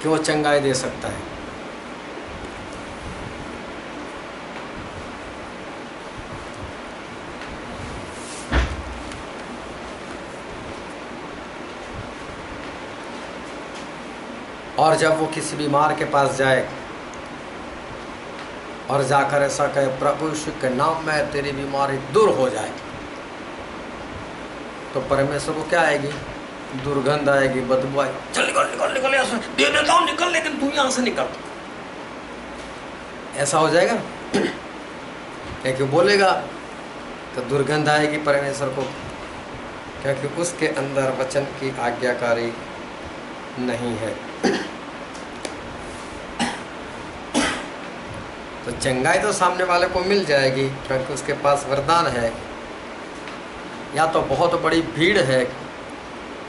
कि वो चंगाई दे सकता है, और जब वो किसी बीमार के पास जाए और जाकर ऐसा कहे, प्रभु यीशु के नाम में तेरी बीमारी दूर हो जाए, तो परमेश्वर को क्या आएगी? दुर्गंध आएगी, बदबू आएगी। चल निकल निकल निकल, यहाँ से दे देता हूँ निकल, लेकिन तू यहाँ से निकल। ऐसा हो जाएगा। लेकिन बोलेगा तो दुर्गंध आएगी परमेश्वर को, क्योंकि उसके अंदर वचन की आज्ञाकारी नहीं है। तो चंगाई तो सामने वाले को मिल जाएगी, क्योंकि उसके पास वरदान है, या तो बहुत बड़ी भीड़ है,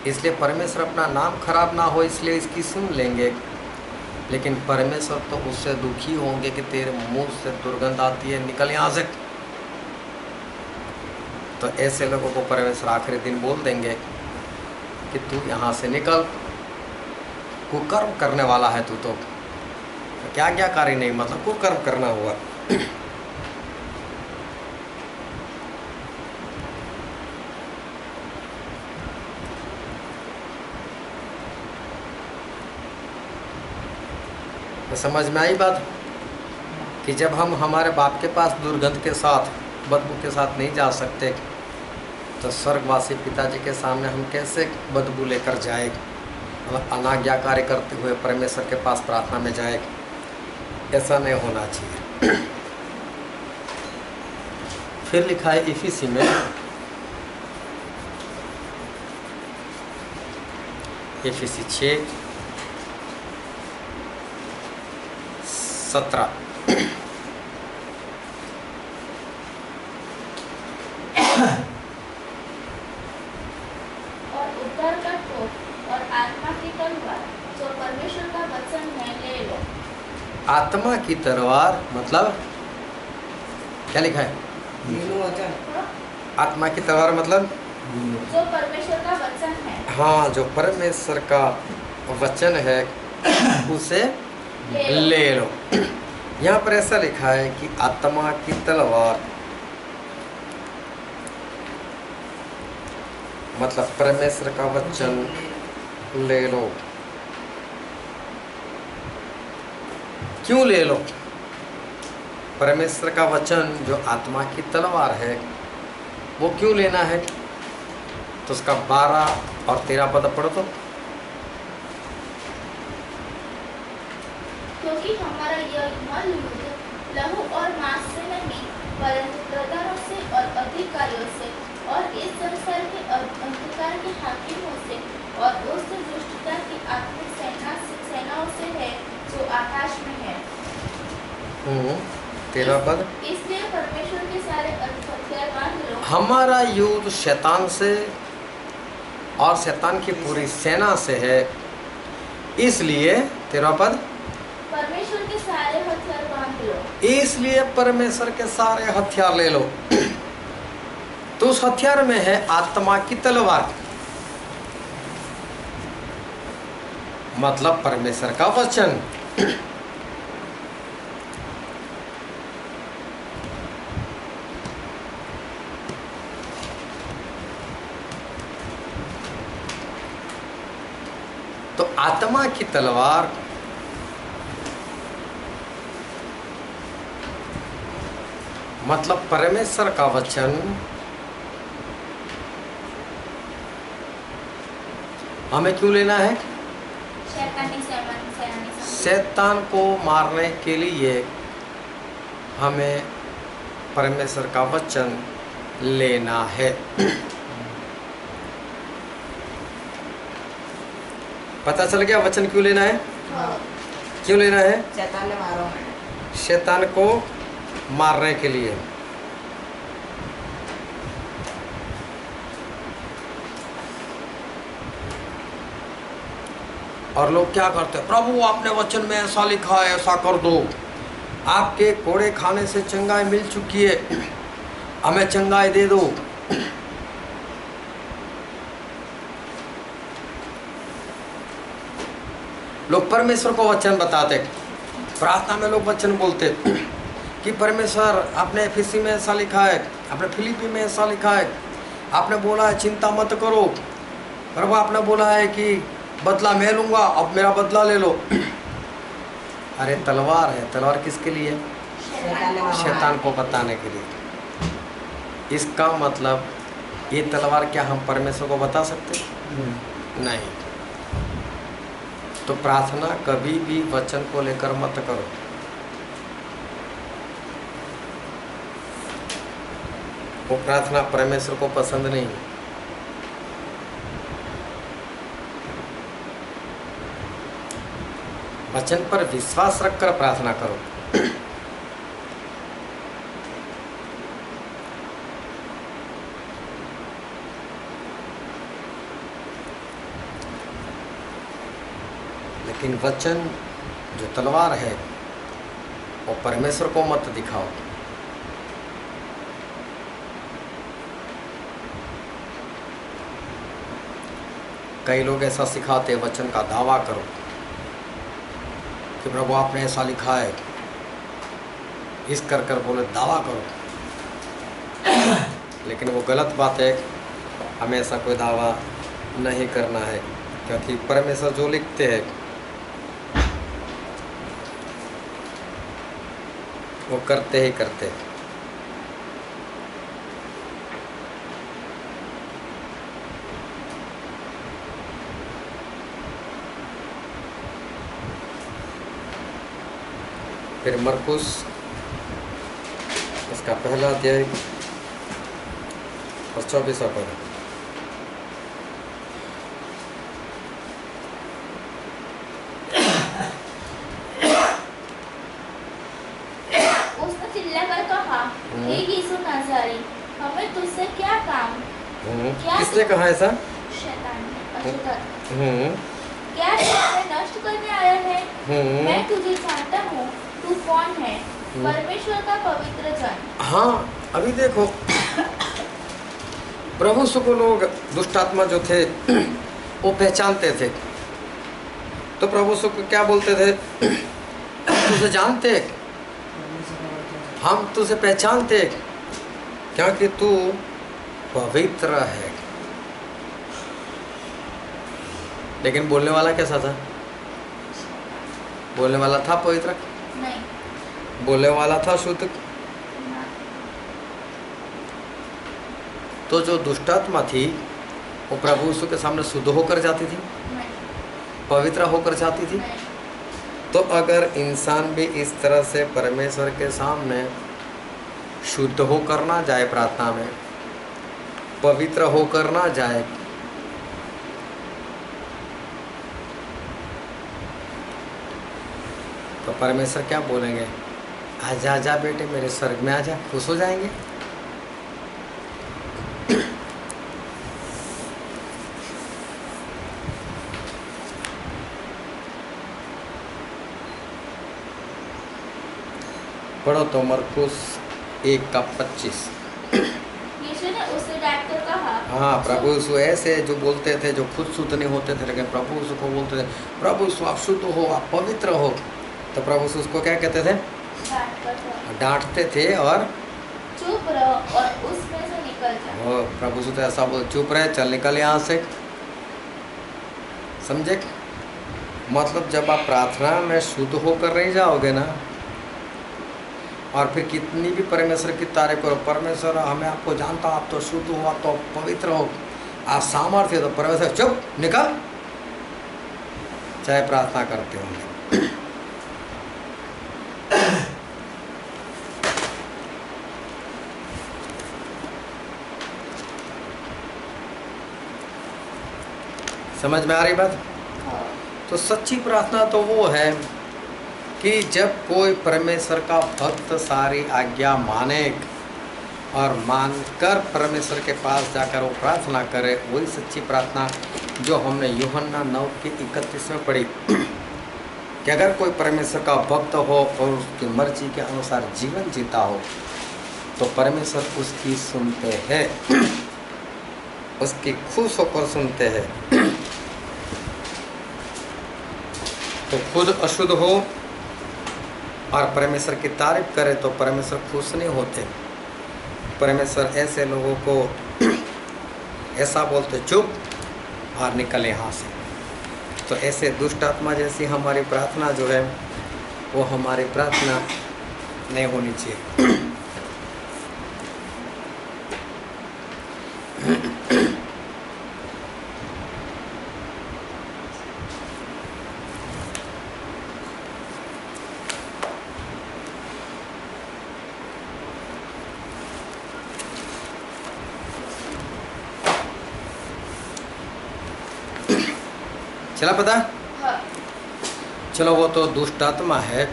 इसलिए परमेश्वर अपना नाम खराब ना हो इसलिए इसकी सुन लेंगे। लेकिन परमेश्वर तो उससे दुखी होंगे कि तेरे मुंह से दुर्गंध आती है, निकल यहाँ से। तो ऐसे लोगों को परमेश्वर आखिरी दिन बोल देंगे कि तू यहाँ से निकल, कुकर्म करने वाला है तू तो। क्या आज्ञाकारी नहीं मतलब को कर्म करना हुआ। तो समझ में आई बात कि जब हम हमारे बाप के पास दुर्गंध के साथ बदबू के साथ नहीं जा सकते तो स्वर्गवासी पिताजी के सामने हम कैसे बदबू लेकर जाए, मतलब अनाज्ञाकारी करते हुए परमेश्वर के पास प्रार्थना में जाए। ऐसा नहीं होना चाहिए। फिर लिखा है इफिसी में इफिसी 6:17 और उद्धार का टोप और आत्मा की तलवार जो परमेश्वर का वचन है ले लो। आत्मा की तलवार मतलब क्या लिखा है? मीनू वचन। आत्मा की तलवार मतलब जो परमेश्वर का वचन है हाँ, जो परमेश्वर का वचन है उसे ले लो। यहाँ पर ऐसा लिखा है कि आत्मा की तलवार मतलब परमेश्वर का वचन ले लो। क्यों ले लो? परमेश्वर का वचन जो आत्मा की तलवार है वो क्यों लेना है? तो उसका 12 और 13 पद पढ़ो तो। क्योंकि हमारा यह युद्ध लहू और मांस से नहीं परंतु प्रधानों से और अधिकारियों से और इस संसार के अंधकार के हाकिमों से और उस दुष्टता की आत्मिक सेनाओं से है जो आकाश में है। 13 पद। इसलिए परमेश्वर के सारे हथियार बांध लो। हमारा युद्ध शैतान से और शैतान की पूरी सेना से है, इसलिए 13 पद परमेश्वर के सारे हथियार बांध लो। इसलिए परमेश्वर के सारे हथियार ले लो। तो उस हथियार में है आत्मा की तलवार मतलब परमेश्वर का वचन। तो आत्मा की तलवार मतलब परमेश्वर का वचन हमें क्यों लेना है? शैतान को मारने के लिए हमें परमेश्वर का वचन लेना है। पता चल गया वचन क्यों लेना है? क्यों लेना है? शैतान ने मारो। शैतान को मारने के लिए। और लोग क्या करते हैं? प्रभु आपने वचन में ऐसा लिखा है, ऐसा कर दो। आपके कोड़े खाने से चंगाई मिल चुकी है, हमें चंगाई दे दो। लोग परमेश्वर को वचन बताते, प्रार्थना में लोग वचन बोलते कि परमेश्वर आपने एफिसी में ऐसा लिखा है, आपने फिलिपी में ऐसा लिखा है, आपने बोला है चिंता मत करो। प्रभु आपने बोला है कि बदला मैं लूँगा, अब मेरा बदला ले लो। अरे तलवार है, तलवार किसके लिए? शैतान को बताने के लिए। इसका मतलब ये तलवार क्या हम परमेश्वर को बता सकते? नहीं। तो प्रार्थना कभी भी वचन को लेकर मत करो। वो प्रार्थना परमेश्वर को पसंद नहीं। वचन पर विश्वास रखकर प्रार्थना करो। लेकिन वचन जो तलवार है वो परमेश्वर को मत दिखाओ। कई लोग ऐसा सिखाते, वचन का दावा करो। कि प्रभु आपने ऐसा लिखा है, इस कर कर बोले दावा करो, लेकिन वो गलत बात है। हमें ऐसा कोई दावा नहीं करना है, क्योंकि परमेश्वर जो लिखते हैं वो करते ही करते हैं। फिर मरकुस इसका पहला अध्याय और 24वां पद। उसने चिल्लाकर कहा, हे यीशु नाज़ारी, हमें तुझसे क्या काम? क्या किसने कहा ऐसा? शैतान ने, अशुद्ध। हम्म क्या तू हमें नष्ट करने आया है? मैं तुझे जानता हूँ, तू कौन है? परमेश्वर का पवित्र जन। हाँ, अभी देखो, प्रभु यीशु को लोग दुष्ट आत्मा जो थे वो पहचानते थे। तो प्रभु यीशु को क्या बोलते थे? तुझे जानते, हम तुझे पहचानते, क्योंकि तू पवित्र है। लेकिन बोलने वाला कैसा था? बोलने वाला था पवित्र? नहीं। बोलने वाला था शुद्ध? ना। तो जो दुष्टात्मा थी वो प्रभु यीशु के सामने शुद्ध होकर जाती थी, नहीं। पवित्र होकर जाती थी। नहीं। तो अगर इंसान भी इस तरह से परमेश्वर के सामने शुद्ध होकर ना जाए, प्रार्थना में पवित्र होकर ना जाए, तो परमेश्वर क्या बोलेंगे? आजा आजा बेटे मेरे स्वर्ग में आजा, खुश हो जाएंगे। पढ़ो तो मरकुस 1:25। यीशु ने उससे डांटकर कहा, हाँ, प्रभु यीशु ऐसे जो बोलते थे, जो खुद शुद्ध नहीं होते थे, लेकिन प्रभु यीशु को बोलते थे, प्रभु यीशु आप शुद्ध हो, आप पवित्र हो। तो प्रभु यीशु उसको क्या कहते थे? डांटकर कहा, डांटते थे और चुप रहो और उसमें से निकल जा। प्रभु यीशु तो ऐसा बोल, चुप रहे, चल निकल यहाँ से। समझे? मतलब जब आप प्रार्थना में शुद्ध होकर नहीं जाओगे ना, और फिर कितनी भी परमेश्वर की तारीफ करो, परमेश्वर हमें आपको जानता, आप तो शुद्ध हो, आप तो पवित्र हो, आप सामर्थ्य, तो परमेश्वर चुप निकल, चाहे प्रार्थना करते होंगे। समझ में आ रही बात? तो सच्ची प्रार्थना तो वो है कि जब कोई परमेश्वर का भक्त सारी आज्ञा माने और मानकर परमेश्वर के पास जाकर वो प्रार्थना करे, वही सच्ची प्रार्थना जो हमने यूहन्ना 9:31 में पढ़ी कि अगर कोई परमेश्वर का भक्त हो और उसकी मर्जी के अनुसार जीवन जीता हो तो परमेश्वर उसकी सुनते हैं, उसकी खुश होकर सुनते हैं। तो खुद अशुद्ध हो और परमेश्वर की तारीफ करे तो परमेश्वर खुश नहीं होते। परमेश्वर ऐसे लोगों को ऐसा बोलते, चुप और निकल यहाँ से। तो ऐसे दुष्ट आत्मा जैसी हमारी प्रार्थना जो है वो हमारी प्रार्थना नहीं होनी चाहिए। चला पता? हाँ। चलो, वो तो दुष्ट आत्मा है।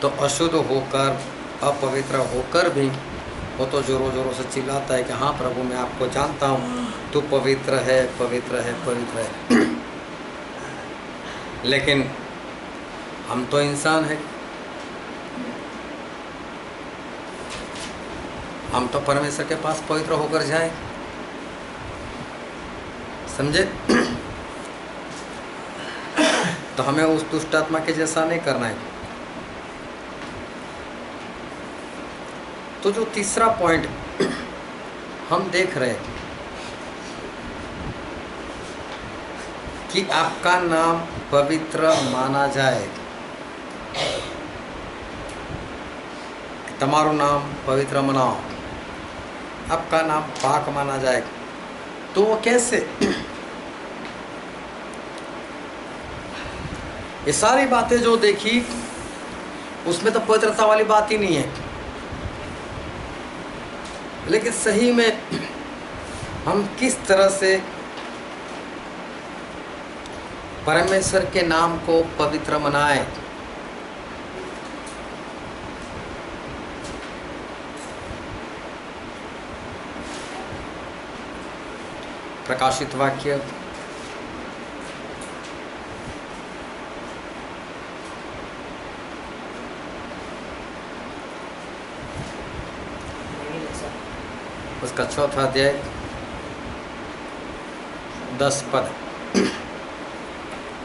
तो अशुद्ध होकर, अपवित्र होकर भी वो तो जोरों जोरों से चिल्लाता है कि हाँ प्रभु मैं आपको जानता हूँ, तू पवित्र है, पवित्र है, पवित्र है। लेकिन हम तो इंसान हैं, हम तो परमेश्वर के पास पवित्र होकर जाएं। समझे? तो हमें उस दुष्ट आत्मा के जैसा नहीं करना है। तो जो तीसरा पॉइंट हम देख रहे हैं कि आपका नाम पवित्र माना जाए, तमारो नाम पवित्र मनाओ, आपका नाम पाक माना जाए। तो वो कैसे? ये सारी बातें जो देखी उसमें तो पवित्रता वाली बात ही नहीं है, लेकिन सही में हम किस तरह से परमेश्वर के नाम को पवित्र मनाएं। प्रकाशित वाक्य उसका 4वां अध्याय 10 पद।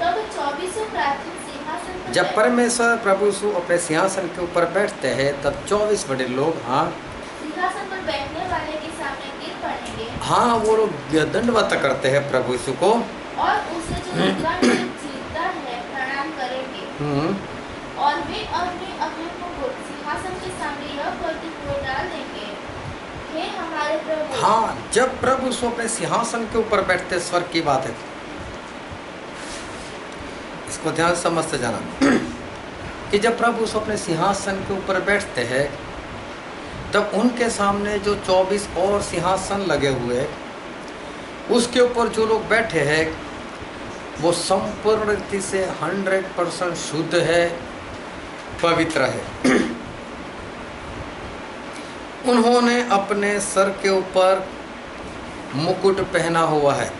तब 24 प्राचीन सिंहासन पर जब परमेश्वर प्रभु यीशु अपने सिंहासन के ऊपर बैठते हैं तब 24 बड़े लोग सिंहासन पर बैठने वाले के सामने गिर पड़ेंगे। वो लोग दंडवत करते हैं प्रभु यीशु को और उसे जो युगानुयुग जीता है प्रणाम करेंगे। और वे अपने अपने मुकुट सिंहासन के सामने यह बोलते हुए डाल देंगे, हे हमारे प्रभु। जब प्रभु यीशु अपने सिंहासन के ऊपर बैठते, स्वर्ग की बात है, इसको ध्यान से समझते जाना कि जब प्रभु यीशु अपने सिंहासन के ऊपर बैठते हैं तब उनके सामने जो 24 और सिंहासन लगे हुए, उसके ऊपर जो लोग बैठे हैं वो संपूर्ण रीति से 100% शुद्ध है, पवित्र है। उन्होंने अपने सर के ऊपर मुकुट पहना हुआ है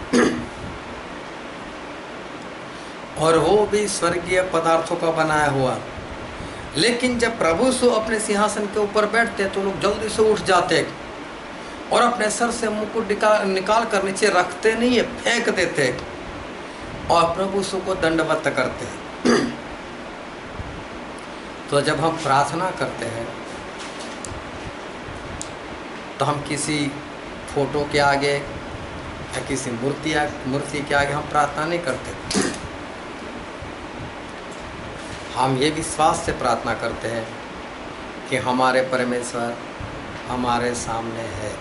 और वो भी स्वर्गीय पदार्थों का बनाया हुआ। लेकिन जब प्रभु यीशु अपने सिंहासन के ऊपर बैठते तो लोग जल्दी से उठ जाते और अपने सर से मुकुट निकाल कर नीचे रखते नहीं है, फेंक देते और प्रभु यीशु को दंडवत करते। तो जब हम प्रार्थना करते हैं तो हम किसी फोटो के आगे या किसी मूर्ति के आगे हम प्रार्थना नहीं करते। हम ये विश्वास से प्रार्थना करते हैं कि हमारे परमेश्वर हमारे सामने है।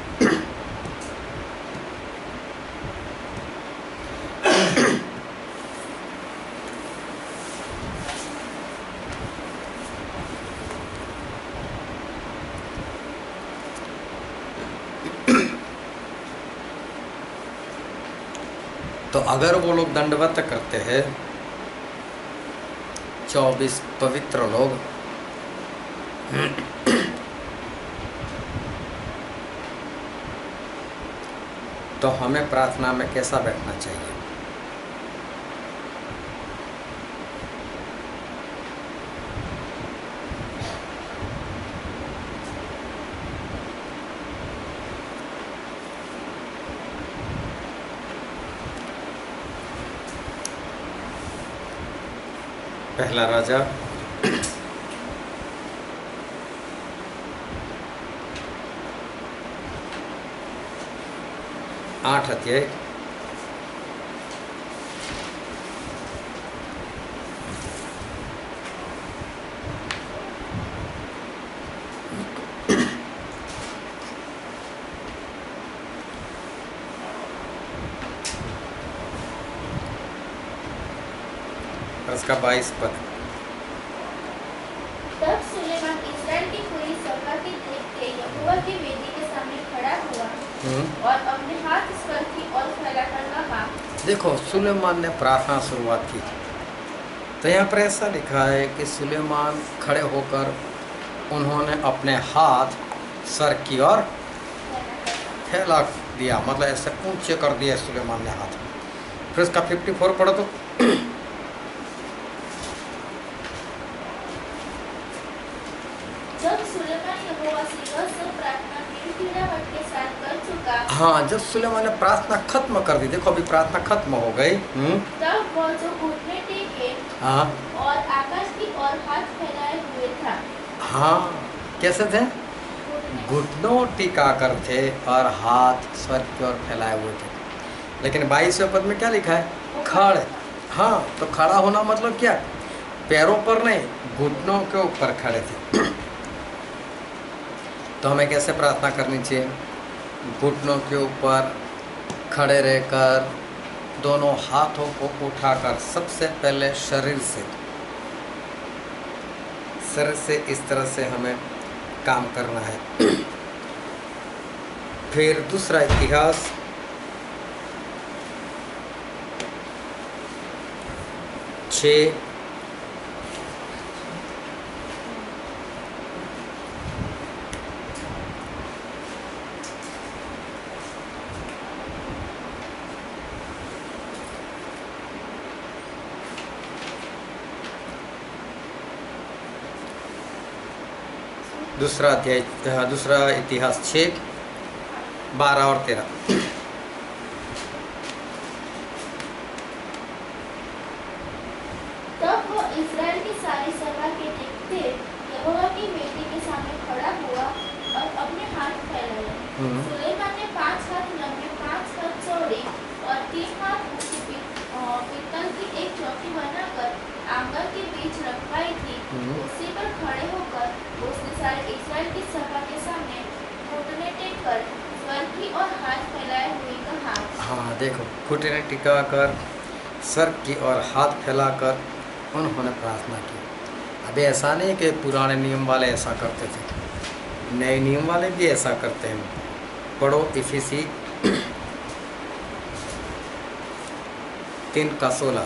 तो अगर वो लोग दंडवत करते हैं 24 पवित्र लोग, तो हमें प्रार्थना में कैसा बैठना चाहिए? पहला राजा 8 अध्याय 22 पद। तब सुलेमान इस्राएल की पूरी सभा की देख के यहोवा की वेदी के सामने खड़ा हुआ और अपने हाथ स्वर की ओर फैलाकर कहा। देखो, सुलेमान ने प्रार्थना शुरुआत की। तो यहाँ पर ऐसा लिखा है कि सुलेमान खड़े होकर उन्होंने अपने हाथ सर की ओर फैला दिया, मतलब ऐसे ऊंचे कर दिया सुलेमान ने हाथ। फिर उसका 54 पढ़ो तो। जब सुलेमान यहोवा से यह सब प्रार्थना गिड़गिड़ाहट के साथ कर चुका, जब सुलेमान ने प्रार्थना खत्म कर दी, देखो अभी प्रार्थना खत्म हो गई, तब वह जो घुटने टेके हाँ और आकाश की ओर हाथ फैलाए हुए था। हाँ, कैसे थे? घुटने घुटनों टिकाकर थे और हाथ स्वर्ग की ओर फैलाए हुए थे। लेकिन 22वें पद में क्या लिखा है? खड़े। हाँ, तो खड़ा होना मतलब क्या? पैरों पर नहीं, घुटनों के ऊपर खड़े थे। तो हमें कैसे प्रार्थना करनी चाहिए? घुटनों के ऊपर खड़े रहकर दोनों हाथों को उठाकर सबसे पहले शरीर से इस तरह से हमें काम करना है। फिर दूसरा इतिहास 6 दूसरा अध्याय दूसरा इतिहास 6 12 और 13। तब वो इस्राएल की सारी सभा के देखते यहोवा की वेदी के सामने खड़ा हुआ और अपने हाथ फैलाए। सुलेमान ने 5 हाथ लंबी 5 हाथ चौड़ी और 3 हाथ ऊंची पीतल की एक चौकी बनाकर आंगन के बीच रखवाई थी। उसी पर खड़े होकर उसने सारे इस्राएल की सभा के सामने घुटने टेक कर स्वर्ग की ओर हाथ फैलाए हुए कहा। हाँ देखो, घुटने टिकाकर स्वर्ग की ओर हाथ फैलाकर उन्होंने प्रार्थना की। अभी ऐसा नहीं कि पुराने नियम वाले ऐसा करते थे, नए नियम वाले भी ऐसा करते हैं। पढ़ो इफिसी 3:16।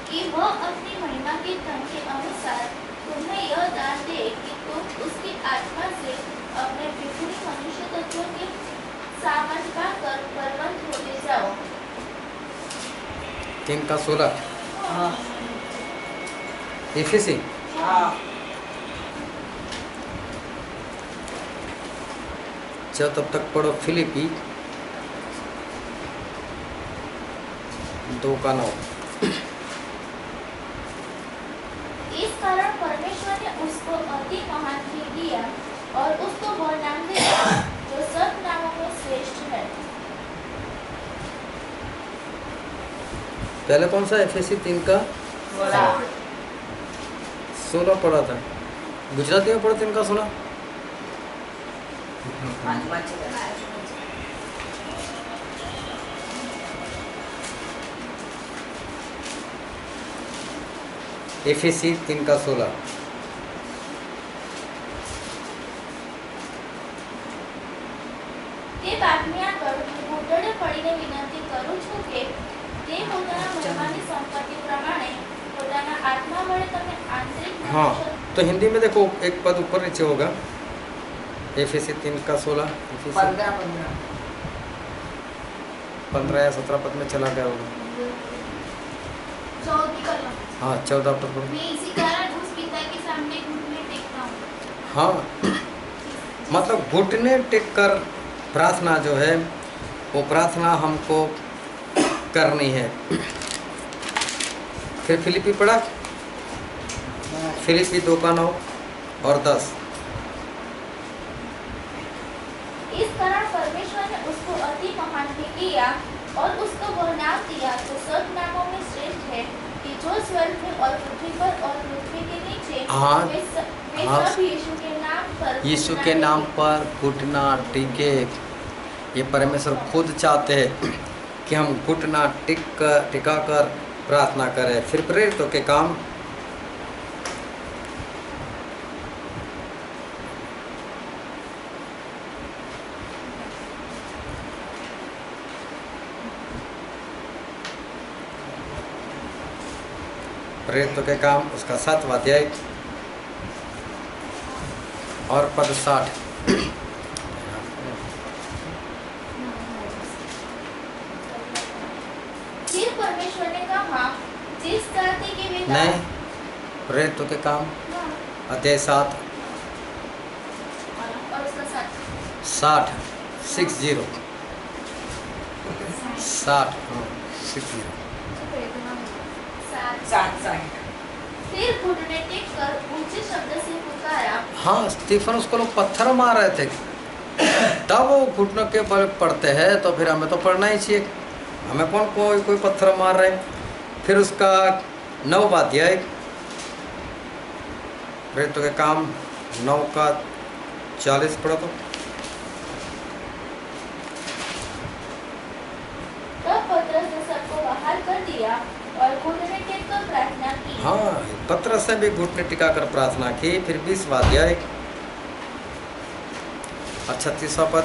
कि वह अपनी महिमा के धन के अनुसार तुम्हें यह दान दे कि तुम उसकी आत्मा से अपने विभिन्न मनुष्य तत्वों के सामर्थ पाकर बलवंत होते जाओ। 3:16 हाँ इफिसी। हाँ चलो तब तक पढ़ो फिलिपी 2:9। इस कारण परमेश्वर ने उसको अति महान भी दिया और उसको वह नाम दिया जो सब नामों में श्रेष्ठ है। पहले कौन सा? एफएसी 3:16 पढ़ा था। गुजराती में पढ़ो 3:16। एफएसी 3:16। તે બાતમી આગળ ઘૂંટણે પડીને વિનંતી કરું છું કે તે પોતાના મહિમાની સંપત્તિ પ્રમાણે પોતાના આત્મા વડે તમને આંતરિક हाँ, મનુષ્ય तो हिंदी में देखो एक पद ऊपर नीचे होगा। एफएसी 3:16 15 या 17 पद में चला गया होगा। चौथी कलम। हाँ 14 पद पर। मैं इसी कारण उस पिता के सामने घुटने टेकता हूँ। हाँ, मतलब घुटने टेक कर प्रार्थना जो है वो प्रार्थना हमको करनी है। फिर फिलिपी पढ़ा, फिलिपी 2:9 और 10। इस कारण परमेश्वर ने उसको अति महान भी किया और उसको वह नाम दिया जो सब नामों में श्रेष्ठ है कि जो स्वर्ग में और पृथ्वी पर और पृथ्वी के नीचे हाँ, वे हाँ। सब यीशु के नाम पर यीशु के नाम पर घुटना टिके। ये परमेश्वर खुद चाहते हैं कि हम घुटना टिका कर प्रार्थना करें। फिर प्रेरितों के काम प्रेरितों के काम उसका 7वां अध्याय और पद 60। फिर परमेश्वर ने कहा जिस जाति के वे नहीं, प्रेरितों के काम अध्याय 7 और उसका साथ 60 60 60, हाँ 60। सात। 60। फिर घुटने टेक कर ऊंचे शब्द से पुकारा। हाँ, स्टीफन उसको लोग पत्थर मार रहे थे, तब वो घुटनों के बल पड़ते हैं, तो फिर हमें तो पढ़ना ही चाहिए, हमें कौन कोई पत्थर मार रहे। फिर उसका 9वां अध्याय, प्रेरितों के काम 9 का 40 पढ़ो तो। तब पतरस ने सबको बाहर कर दिया और घुटने टेक कर प्रार्थना की। हाँ, पतरस ने भी घुटने टिकाकर प्रार्थना की। फिर 20वां अध्याय और 36वां पद।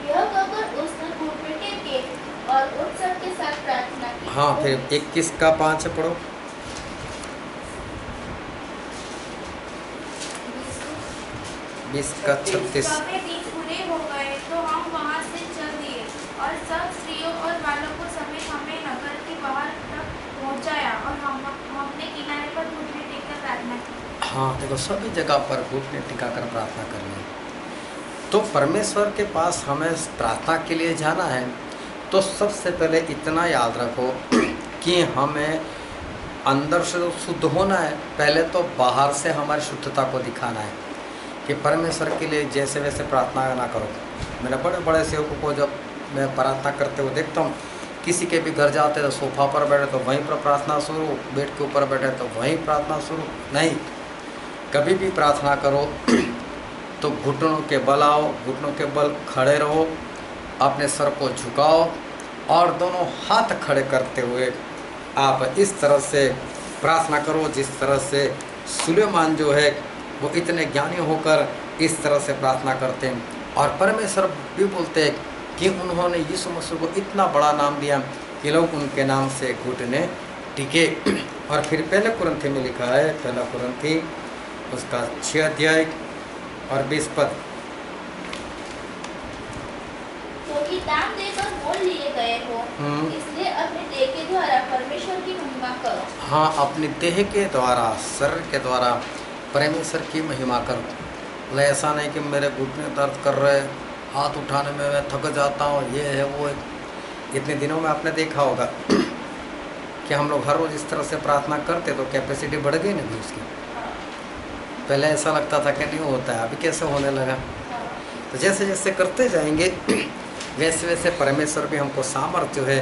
यह कहकर उसने घुटने टेके और उन सब के साथ प्रार्थना की। हाँ, फिर 21 का 5 पढ़ो। 20 का 36। समय दिन पूरे हो गए तो हम वहां से चल दिए और सब स्त्रियों और बालकों समेत हमें नगर के बाहर तक पहुंचाया और हमने किनारे पर घुटने टेककर प्रार्थना की। हाँ, देखो सभी जगह पर घुटने टिकाकर प्रार्थना करनी है। तो परमेश्वर के पास हमें प्रार्थना के लिए जाना है, तो सबसे पहले इतना याद रखो कि हमें अंदर से शुद्ध होना है। पहले तो बाहर से हमारी शुद्धता को दिखाना है कि परमेश्वर के लिए जैसे वैसे प्रार्थना ना करो। मैंने बड़े बड़े सेवकों को जब मैं प्रार्थना करते हुए देखता हूँ, किसी के भी घर जाते तो सोफा पर बैठे तो वहीं पर प्रार्थना शुरू, बेड के ऊपर बैठे तो वहीं प्रार्थना शुरू। नहीं, कभी भी प्रार्थना करो तो घुटनों के बल आओ, घुटनों के बल खड़े रहो, अपने सर को झुकाओ और दोनों हाथ खड़े करते हुए आप इस तरह से प्रार्थना करो जिस तरह से सुलेमान जो है वो इतने ज्ञानी होकर इस तरह से प्रार्थना करते हैं। और परमेश्वर भी बोलते हैं कि उन्होंने यीशु मसीह को इतना बड़ा नाम दिया कि लोग उनके नाम से घुटने टिके। और फिर पहले कुरिन्थी में लिखा है, पहला कुरिन्थी उसका 6 अध्याय और 20 पद। क्योंकि दाम देकर मोल लिए गए हो, इसलिए अपने देह के द्वारा परमेश्वर की महिमा करो। हाँ, अपने देह के द्वारा, शरीर के द्वारा परमेश्वर की महिमा करो। ऐसा नहीं कि मेरे घुटने दर्द कर रहे, हाथ उठाने में मैं थक जाता हूँ, ये है वो है। इतने दिनों में आपने देखा होगा कि हम लोग हर रोज़ इस तरह से प्रार्थना करते तो कैपेसिटी बढ़ गई नहीं उसकी। पहले ऐसा लगता था कि नहीं होता है, अभी कैसे होने लगा। तो जैसे जैसे करते जाएंगे वैसे वैसे परमेश्वर भी हमको सामर्थ्य है,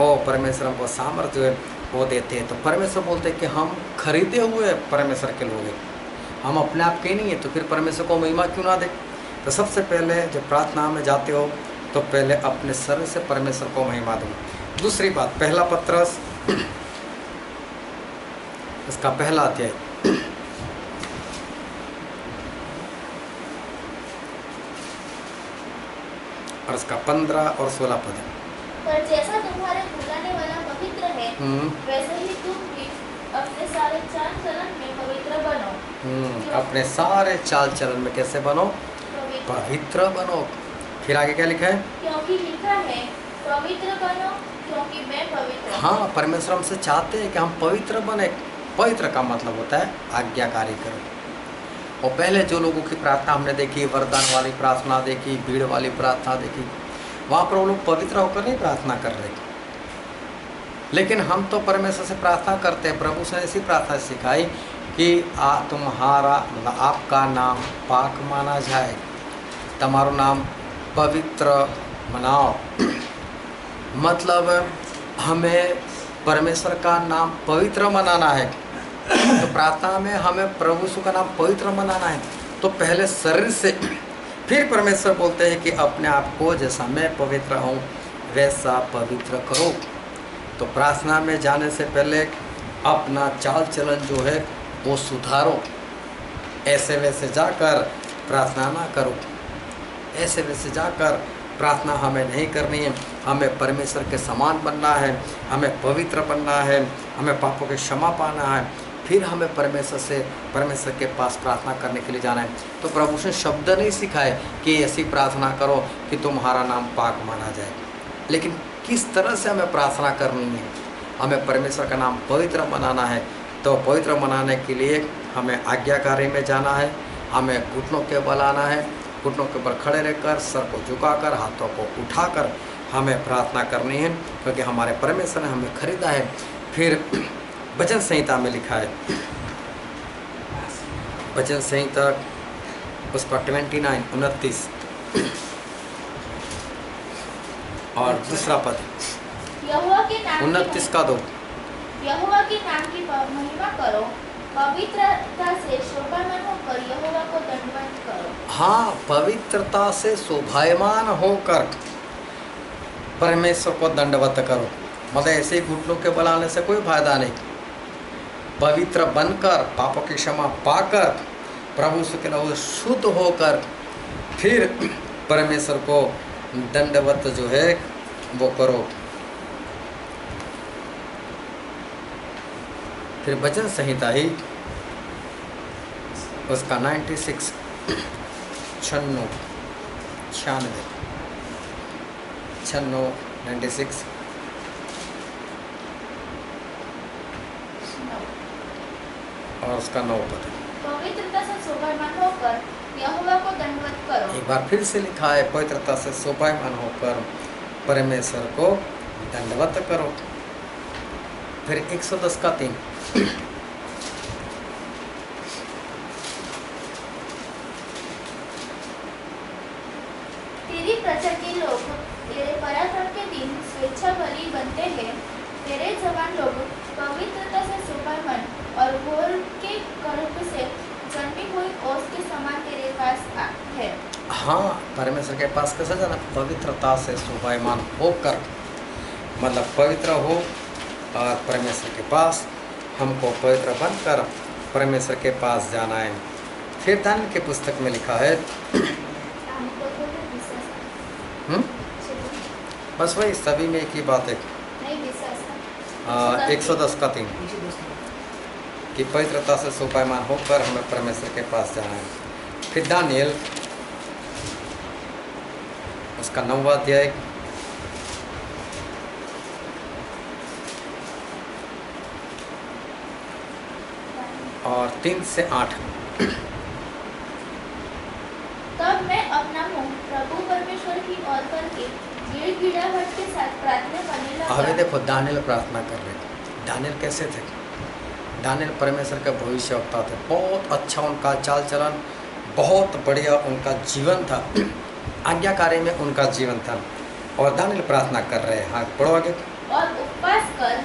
और परमेश्वर हमको सामर्थ्य है वो देते हैं। तो परमेश्वर बोलते हैं कि हम खरीदे हुए परमेश्वर के लोग हैं, हम अपने आप के नहीं है, तो फिर परमेश्वर को महिमा क्यों ना दे। तो सबसे पहले जब प्रार्थना में जाते हो तो पहले अपने शरीर से परमेश्वर को महिमा दो। दूसरी बात, पहला पत्रस इसका पहला अध्याय और इसका 15 और 16 पद है। पर जैसा तुम्हारे बुलाने वाला पवित्र है, वैसे ही तुम भी अपने सारे चाल चलन में पवित्र बनो। अपने सारे चाल चलन में कैसे बनो? पवित्र बनो। फिर आगे क्या लिखा है? क्योंकि लिखा है, पवित्र बनो क्योंकि मैं पवित्र हूँ। हाँ, परमेश्वर हमसे चाहते हैं कि हम पवित्र बने। पवित्र का मतलब होता है आज्ञाकारी करो। और पहले जो लोगों की प्रार्थना हमने देखी, वरदान वाली प्रार्थना देखी, भीड़ वाली प्रार्थना देखी, वहाँ पर वो लोग पवित्र होकर नहीं प्रार्थना कर रहे। लेकिन हम तो परमेश्वर से प्रार्थना करते हैं। प्रभु से ऐसी प्रार्थना सिखाई कि तुम्हारा मतलब आपका नाम पाक माना जाए, तुम्हारा नाम पवित्र मनाओ। मतलब हमें परमेश्वर का नाम पवित्र मनाना है। तो प्रार्थना में हमें प्रभु यीशु का नाम पवित्र मनाना है। तो पहले शरीर से, फिर परमेश्वर बोलते हैं कि अपने आप को जैसा मैं पवित्र हूँ वैसा पवित्र करो। तो प्रार्थना में जाने से पहले अपना चाल चलन जो है वो सुधारो। ऐसे वैसे जाकर प्रार्थना ना करो, ऐसे वैसे जाकर प्रार्थना हमें नहीं करनी है। हमें परमेश्वर के समान बनना है, हमें पवित्र बनना है, हमें पापों के क्षमा पाना है। फिर हमें परमेश्वर के पास प्रार्थना करने के लिए जाना है। तो प्रभु ने शब्द नहीं सिखाए कि ऐसी प्रार्थना करो कि तुम्हारा नाम पाक माना जाए, लेकिन किस तरह से हमें प्रार्थना करनी है। हमें परमेश्वर का नाम पवित्र बनाना है। तो पवित्र बनाने के लिए हमें आज्ञाकारी में जाना है, हमें घुटनों के बल आना है, घुटनों के ऊपर खड़े रहकर, सर को झुकाकर, हाथों को उठाकर हमें प्रार्थना करनी है, क्योंकि हमारे परमेश्वर ने हमें खरीदा है। फिर वचन संहिता में लिखा है, वचन संहिता उसका 29:29 और दूसरा पद यहोवा के नाम 29 का 2। यहोवा के नाम की महिमा करो, पवित्रता से शोभायमान होकर यहोवा को दंडवत करो। हाँ, पवित्रता से शोभायमान होकर परमेश्वर को दंडवत करो। मतलब ऐसे ही घुटनों के बल आने से कोई फायदा नहीं। पवित्र बनकर, पापों की क्षमा पाकर, प्रभु के लहू शुद्ध होकर फिर परमेश्वर को दंडवत जो है वो करो। फिर वचन संहिता ही उसका 96 96 और उसका 9 पद। पवित्रता से शोभायमान होकर यहोवा को दंडवत करो। एक बार फिर से लिखा है, पवित्रता से शोभायमान होकर परमेश्वर को दंडवत करो। फिर 110 का 3 तेरी प्रजा के लोग तेरे पराक्रम के दिन स्वेच्छा बलि बनते हैं। तेरे जवान लोग पवित्रता से शोभायमान और भोर के गर्भ से जन्मी हुई ओस के समान तेरे पास है। हाँ, परमेश्वर के पास कैसे जाना? पवित्रता से शोभायमान होकर, मतलब पवित्र हो और परमेश्वर के पास हमको पवित्र बनकर परमेश्वर के पास जाना है। फिर दानियेल की पुस्तक में लिखा है, बस वही सभी में एक ही बात है, 110 का 3 कि पवित्रता से शोभायमान होकर हमें परमेश्वर के पास जाना है। फिर दानियेल उसका 9वां अध्याय और 3 से 8। तब मैं अपना मुंह प्रभु परमेश्वर की ओर करके गिड़गिड़ाहट के साथ प्रार्थना करने लगा। अभी देखो, दानियेल प्रार्थना कर रहे थे। दानियेल कैसे थे? दानियेल परमेश्वर का भविष्यवक्ता थे। बहुत अच्छा उनका चाल चलन, बहुत बढ़िया उनका जीवन था, आज्ञाकारी में उनका जीवन था। और दानियेल प्रार्थना कर रहे हैं। हाँ, पढ़ो आगे। और उपवास कर,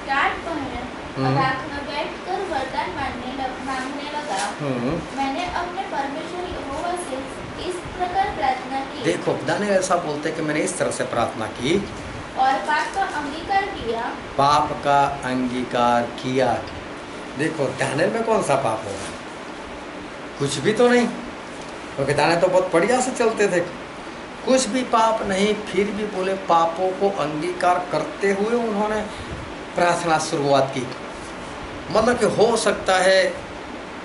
टाट पहने और रात में बैठकर वरदान मांगने लगा। मैंने अपने परमेश्वर यहोवा से इस प्रकार प्रार्थना की। देखो, दानियेल ऐसा बोलते कि मैंने इस तरह से प्रार्थना की और पाप का अंगीकार किया। पाप का अंगीकार किया। देखो, दानियेल में कौन सा पाप होगा? कुछ भी तो नहीं, क्योंकि दानियेल तो बहुत बढ़िया से चलते थे, कुछ भी पाप नहीं। फिर भी बोले पापों को अंगीकार करते हुए उन्होंने प्रार्थना शुरुआत की। मतलब कि हो सकता है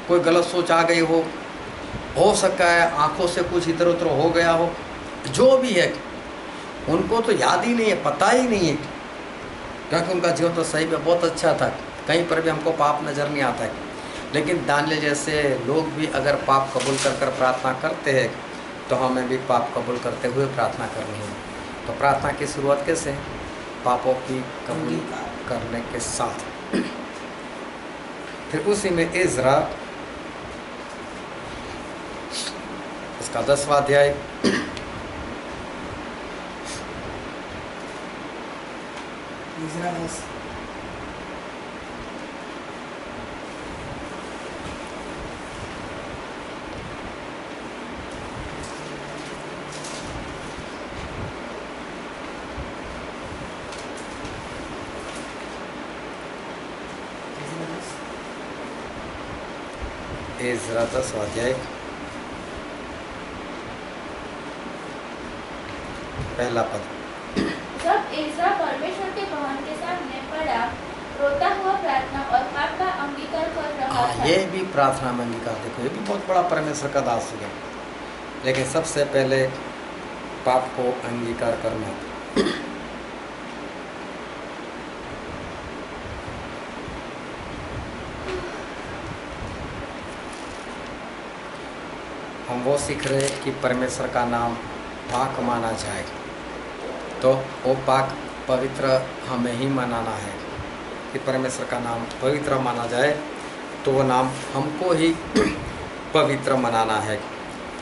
कोई गलत सोच आ गई हो सकता है आंखों से कुछ इधर उधर हो गया हो, जो भी है उनको तो याद ही नहीं है, पता ही नहीं है, क्योंकि उनका जीवन तो सही में बहुत अच्छा था, कहीं पर भी हमको पाप नज़र नहीं आता है। लेकिन दानियेल जैसे लोग भी अगर पाप कबूल कर प्रार्थना करते हैं तो हमें भी पाप कबूल करते हुए प्रार्थना करनी है। तो प्रार्थना की शुरुआत कैसे? पापों की कबूल करने के साथ। फिर उसी में इज़रा उसका 10वां अध्याय इज़रा 10वां अध्याय पहला पद। जब इज़रा परमेश्वर के भवन के सामने पड़ा, रोता हुआ प्रार्थना और पाप का अंगीकार कर रहा था। ये भी प्रार्थना में अंगीकार, देखो ये भी बहुत बड़ा परमेश्वर का दास हो गया। लेकिन सबसे पहले पाप को अंगीकार करना। हम वो सीख रहे हैं कि परमेश्वर का नाम पाक माना जाए, तो वो पाक पवित्र हमें ही मनाना है कि परमेश्वर का नाम पवित्र माना जाए, तो वो नाम हमको ही पवित्र मनाना है।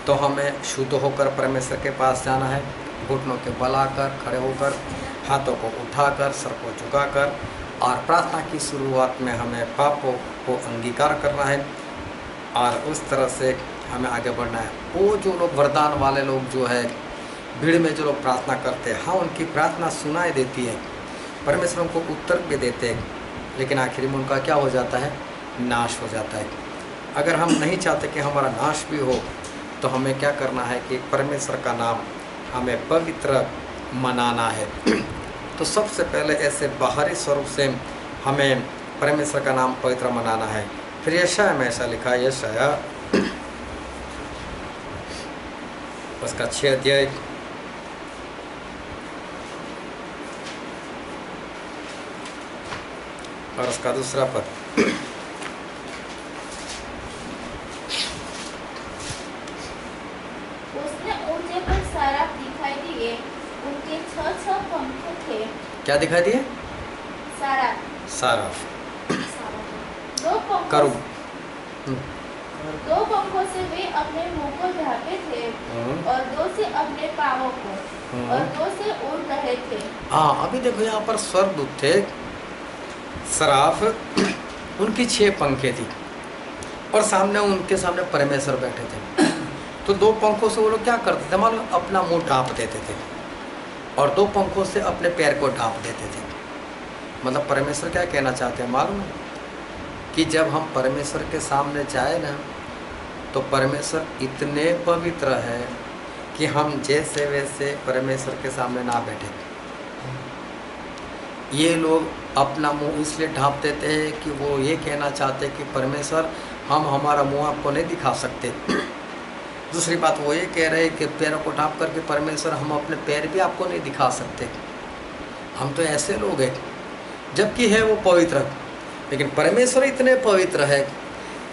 तो हमें शुद्ध होकर परमेश्वर के पास जाना है, घुटनों के बल आकर, खड़े होकर, हाथों को उठाकर, सर को झुकाकर, और प्रार्थना की शुरुआत में हमें पापों को अंगीकार करना है और उस तरह से हमें आगे बढ़ना है। वो जो लोग वरदान वाले लोग जो है, भीड़ में जो लोग प्रार्थना करते हैं, हाँ उनकी प्रार्थना सुनाई देती है, परमेश्वर उनको उत्तर भी देते हैं, लेकिन आखिर में उनका क्या हो जाता है? नाश हो जाता है। अगर हम नहीं चाहते कि हमारा नाश भी हो, तो हमें क्या करना है कि परमेश्वर का नाम हमें पवित्र मनाना है। तो सबसे पहले ऐसे बाहरी स्वरूप से हमें परमेश्वर का नाम पवित्र मनाना है। फिर यशाया में ऐसा लिखा है, यशाया उसका 6 अध्याय और उसका 2 पद। उसने ऊंचे पर साराप दिखाई दिए, उनके 6 पंख थे। क्या दिखाई दिए? साराप, साराफ, दो पंखों करूब। दो पंखों से वे अपने मुंह को ढांपे थे और 2 से अपने पांवों को और 2 से उड़ रहे थे। हाँ, अभी देखो यहाँ पर स्वर्गदूत थे, सराफ, उनकी 6 पंखें थी और सामने उनके सामने परमेश्वर बैठे थे। तो 2 पंखों से वो लोग क्या करते थे मालूम? अपना मुंह ढांप देते थे और 2 पंखों से अपने पैर को ढांप देते थे। मतलब परमेश्वर क्या कहना चाहते हैं मालूम है? कि जब हम परमेश्वर के सामने जाए ना, तो परमेश्वर इतने पवित्र है कि हम जैसे वैसे परमेश्वर के सामने ना बैठे। ये लोग अपना मुंह इसलिए ढांप देते हैं कि वो ये कहना चाहते हैं कि परमेश्वर हम हमारा मुंह आपको नहीं दिखा सकते। दूसरी बात वो ये कह रहे हैं कि पैरों को ढांप करके परमेश्वर हम अपने पैर भी आपको नहीं दिखा सकते, हम तो ऐसे लोग हैं। जबकि है वो पवित्र, लेकिन परमेश्वर इतने पवित्र है,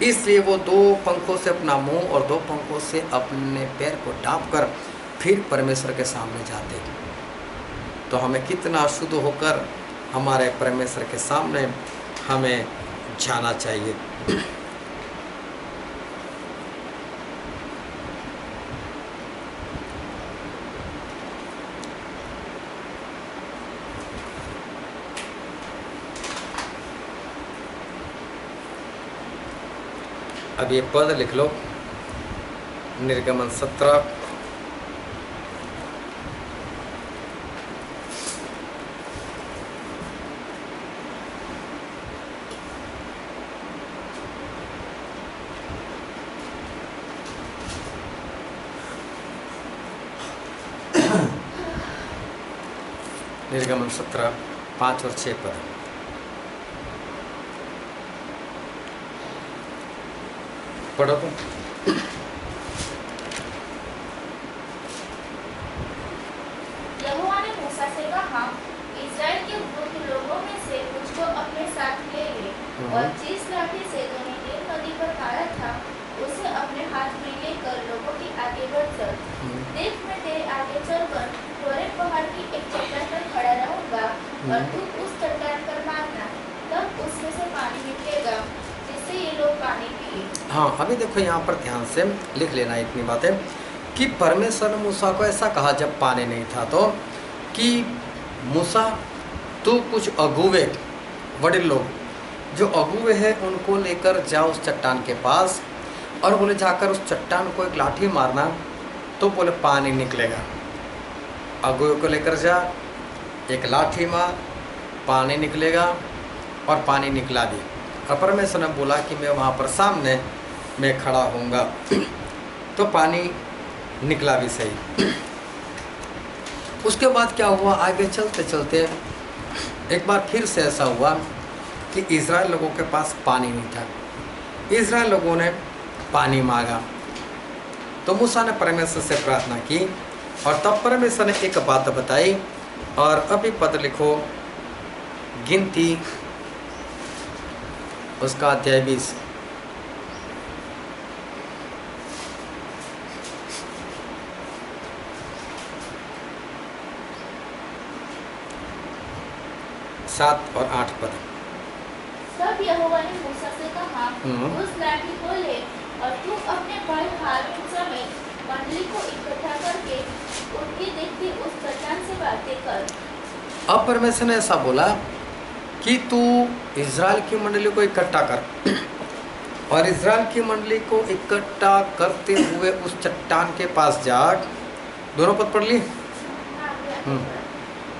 इसलिए वो 2 पंखों से अपना मुंह और 2 पंखों से अपने पैर को ढांप कर फिर परमेश्वर के सामने जाते। तो हमें कितना शुद्ध होकर हमारे परमेश्वर के सामने हमें जाना चाहिए। अब ये पद लिख लो, निर्गमन 17 निर्गमन 17 5 और 6 पद। पढ़ो तो। यहोवा ने मूसा से कहा, इस्राएल के वृद्ध लोगों में से मुझको अपने साथ ले ले और जिस लाठी से तूने नील नदी पर मारा था उसे अपने हाथ में लेकर लोगों के आगे बढ़ चल। देख, मैं तेरे आगे चलकर होरेब पहाड़ की एक चट्टान पर खड़ा रहूंगा और तू उस चट्टान पर मारना, तब उसमें से पानी निकलेगा जिससे ये लोग पानी पिए। हाँ, अभी देखो यहाँ पर ध्यान से लिख लेना इतनी बातें कि परमेश्वर ने मूसा को ऐसा कहा जब पानी नहीं था, तो कि मूसा तू कुछ अगुवे बड़े लोग जो अगुवे हैं उनको लेकर जाओ उस चट्टान के पास और बोले जाकर उस चट्टान को एक लाठी मारना, तो बोले पानी निकलेगा। अगुवे को लेकर जा, एक लाठी मार, पानी निकलेगा, और पानी निकला भी। और परमेश्वर ने बोला कि मैं वहाँ पर सामने मैं खड़ा होऊंगा, तो पानी निकला भी सही। उसके बाद क्या हुआ, आगे चलते चलते एक बार फिर से ऐसा हुआ कि इज़राइल लोगों के पास पानी नहीं था। इज़राइल लोगों ने पानी मांगा, तो मूसा ने परमेश्वर से प्रार्थना की और तब परमेश्वर ने एक बात बताई। और अभी पद लिखो, गिनती उसका अध्याय 20। 7 और 8 पद। तब यहोवा ने मूसा से कहा, हम्म। उस लाठी को ले और तू अपने भाई हारून समेत मंडली को इकट्ठा करके उनकी देखती उस चट्टान से बातें कर। अब परमेश्वर ने ऐसा बोला कि तू इज़राइल की मंडली को इकट्ठा कर और इज़राइल की मंडली को इकट्ठा करते हुए उस चट्टान के पास जा। दोनों पद पढ़ लिए।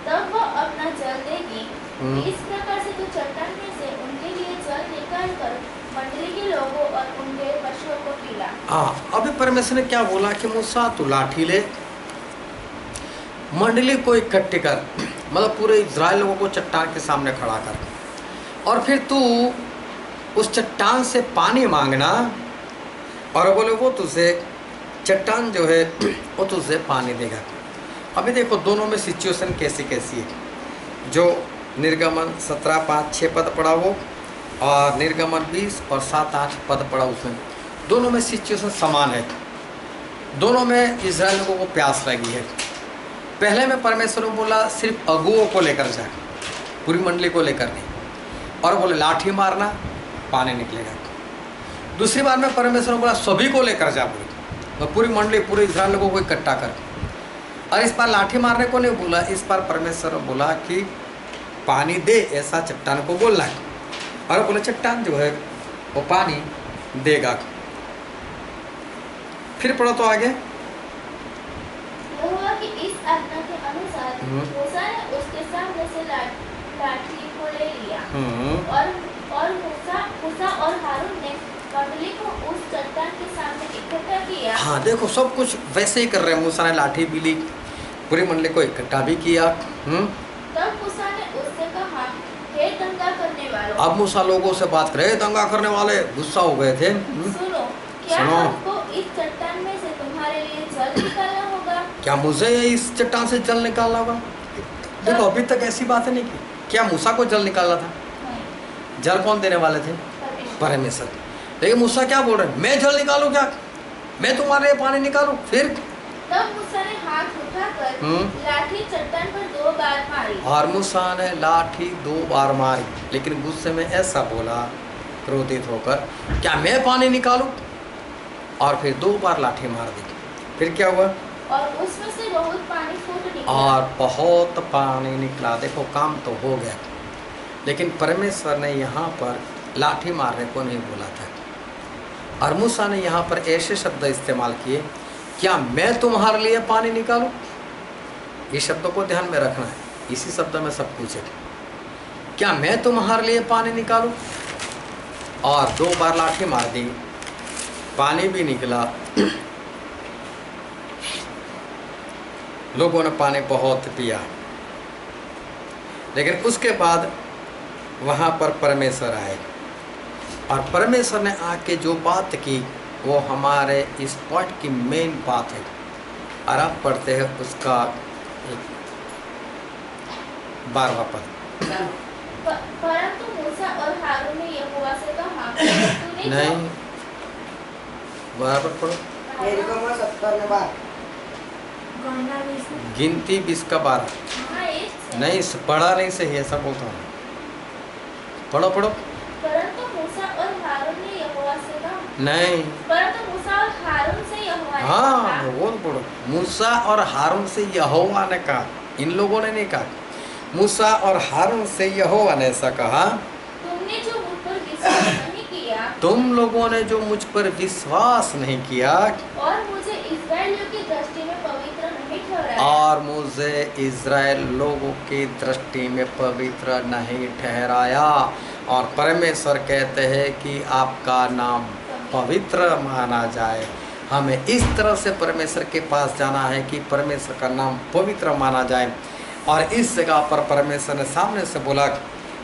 तब वह अपना जल देगी। हम्म। इस प्रकार से तू चट्टान में से उनके लिए जल निकाल कर मंडली के लोगों और उनके पशुओं को पिला। हाँ, अभी परमेश्वर ने क्या बोला कि मूसा तू लाठी ले, मंडली को इकट्ठे कर, मतलब पूरे इज़राइल लोगों को चट्टान के सामने खड़ा कर, और फिर तू उस चट्टान से पानी मांगना, और बोले वो तुझे चट्टान जो है वो तुझे पानी देगा। अभी देखो दोनों में सिचुएशन कैसी कैसी है। जो निर्गमन 17:5-6 पद पढ़ा वो, और निर्गमन 20 और 7-8 पद पढ़ा उसमें, दोनों में सिचुएशन समान है। दोनों में इज़राइल लोगों को प्यास लगी है। पहले में परमेश्वर ने बोला सिर्फ अगुओं को लेकर जा, पूरी मंडली को लेकर नहीं, और बोले लाठी मारना पानी निकलेगा। दूसरी बार में परमेश्वर ने बोला सभी को लेकर जा, बोले तो पूरी मंडली पूरे इज़राइल लोगों को इकट्ठा कर। और इस बार लाठी मारने को नहीं बोला, इस बार परमेश्वर ने बोला कि पानी दे, ऐसा चट्टान को बोलना है, और बोले चट्टान जो है वो पानी देगा। फिर पढ़ो तो आगे। यहोवा की इस आज्ञा के अनुसार मूसा ने उसके सामने से लाठी को ले लिया। और मूसा और हारून ने मंडली को उस चट्टान के सामने इकट्ठा किया। हाँ देखो सब कुछ वैसे ही कर रहे हैं। मूसा ने लाठी भी ली, पूरी मंडली को इकट्ठा भी किया। तब मूसा ने उससे कहा, हे दंगा करने वालों। अब मूसा लोगों से बात करे, दंगा करने वाले गुस्सा हो गए थे। सुनो, क्या सुनो। हमको इस चट्टान में से तुम्हारे लिए जल निकालना होगा? क्या मुझे इस चट्टान से जल निकालना होगा? देखो अभी तक ऐसी बात नहीं की। क्या मूसा को जल निकालना था? नहीं, जल कौन देने वाले थे? परमेश्वर। लेकिन मूसा क्या बोल रहे हैं, मैं जल निकालूं क्या? मैं तुम्हारे लिए पानी निकालूं? फिर तब मूसा ने हाथ उठाकर लाठी चट्टान पर 2 बार मारी। और मूसा ने लाठी 2 बार मारी, लेकिन गुस्से में ऐसा बोला क्रोधित होकर, क्या मैं पानी निकालूं? और फिर 2 बार लाठी मार दी। फिर क्या हुआ? और उसमें से बहुत पानी फूट निकला। और बहुत पानी निकला। देखो काम तो हो गया, लेकिन परमेश्वर ने यहाँ पर लाठी मारने को नहीं बोला था। और मूसा ने यहाँ पर ऐसे शब्द इस्तेमाल किए, क्या मैं तुम्हारे लिए पानी निकालूं? ये शब्दों को ध्यान में रखना है, इसी शब्द में सब कुछ है। क्या मैं तुम्हारे लिए पानी निकालूं? और 2 बार लाठी मार दी, पानी भी निकला। लोगों ने पानी बहुत पिया, लेकिन उसके बाद वहाँ पर परमेश्वर आए, और परमेश्वर ने आके जो बात की वो हमारे इस पॉइंट की मेन बात है। और आप पढ़ते हैं उसका 12वां पद। परंतु मूसा और हारून ने यहोवा से कहा, तूने नहीं, बराबर पढ़ो। निर्गमन 17:12। गिनती 20 का 12। नहीं पढ़ा नहीं सही, ऐसा बोलता हूँ। पढ़ो पढ़ो। परंतु मूसा और हारून ने यहोवा से कहा, नहीं, परंतु मूसा और हारून से यहोवा ने हाँ कहा, वो पढ़ो। मूसा और हारून से यहोवा ने कहा, इन लोगों ने नहीं कहा। मूसा और हारून से यहोवा ने ऐसा कहा, तुमने जो मुझ पर विश्वास नहीं किया, तुम लोगों ने जो मुझ पर विश्वास नहीं किया, और मुझे इस्राएलियों की दृष्टि में पवित्र नहीं ठहराया, और मुझे इज़राइल लोगों की दृष्टि में पवित्र नहीं ठहराया। और परमेश्वर कहते हैं कि आपका नाम पवित्र माना जाए। हमें इस तरह से परमेश्वर के पास जाना है कि परमेश्वर का नाम पवित्र माना जाए। और इस जगह पर परमेश्वर ने सामने से बोला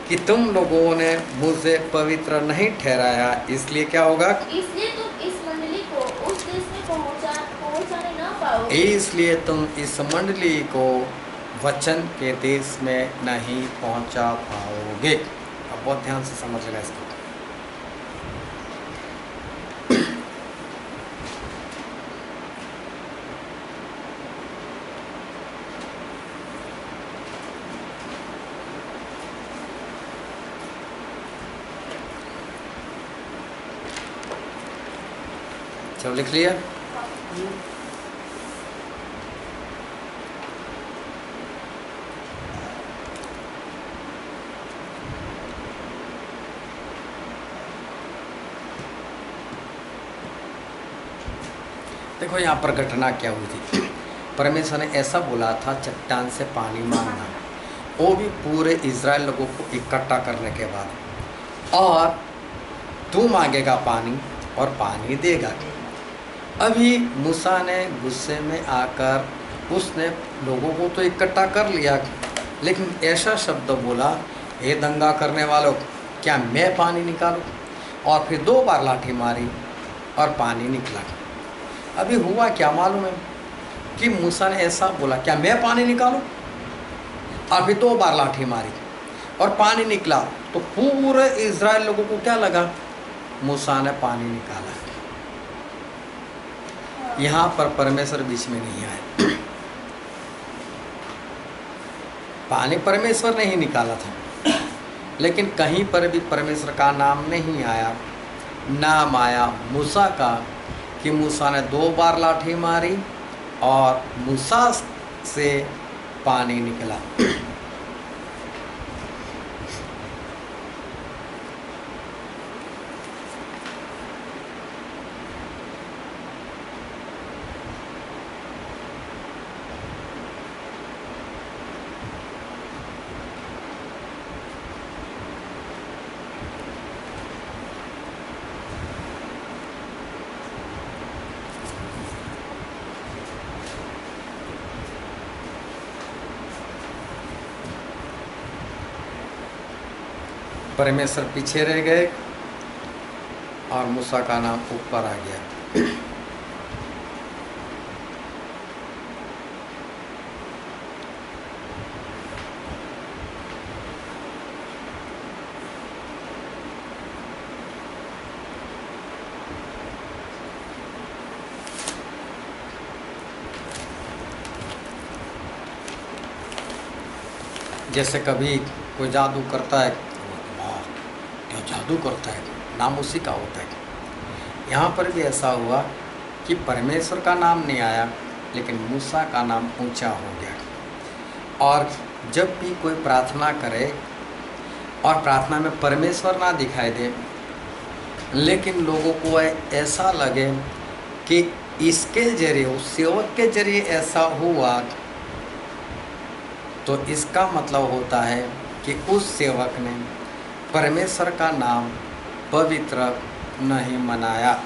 कि तुम लोगों ने मुझे पवित्र नहीं ठहराया, इसलिए क्या होगा? इसलिए तुम इस मंडली को उस देश में पहुंचाने न पाओगे। इसलिए तुम इस मंडली को वचन के देश में नहीं पहुंचा पाओगे। अब बहुत ध्यान से समझना इसको। सब लिख लिया? देखो यहाँ पर घटना क्या हुई थी। परमेश्वर ने ऐसा बोला था चट्टान से पानी मांगना, वो भी पूरे इज़राइल लोगों को इकट्ठा करने के बाद, और तू मांगेगा पानी और पानी देगा। अभी मूसा ने गुस्से में आकर उसने लोगों को तो इकट्ठा कर लिया, लेकिन ऐसा शब्द बोला, हे दंगा करने वालों, क्या मैं पानी निकालूं? और फिर 2 बार लाठी मारी और पानी निकला। अभी हुआ क्या मालूम है कि मूसा ने ऐसा बोला, क्या मैं पानी निकालूं? और फिर 2 बार लाठी मारी और पानी निकला। तो पूरे इज़राइल लोगों को क्या लगा? मूसा ने पानी निकाला। यहाँ पर परमेश्वर बीच में नहीं आए। पानी परमेश्वर ने ही निकाला था, लेकिन कहीं पर भी परमेश्वर का नाम नहीं आया। नाम आया मूसा का कि मूसा ने 2 बार लाठी मारी और मूसा से पानी निकला। परमेश्वर पीछे रह गए और मूसा का नाम ऊपर आ गया। जैसे कभी कोई जादू करता है, क्या जादू करता है, नाम उसी का होता है। यहाँ पर भी ऐसा हुआ कि परमेश्वर का नाम नहीं आया, लेकिन मूसा का नाम ऊंचा हो गया। और जब भी कोई प्रार्थना करे और प्रार्थना में परमेश्वर ना दिखाई दे, लेकिन लोगों को ऐसा लगे कि इसके जरिए, उस सेवक के जरिए ऐसा हुआ, तो इसका मतलब होता है कि उस सेवक ने परमेश्वर का नाम पवित्र नहीं मनाया।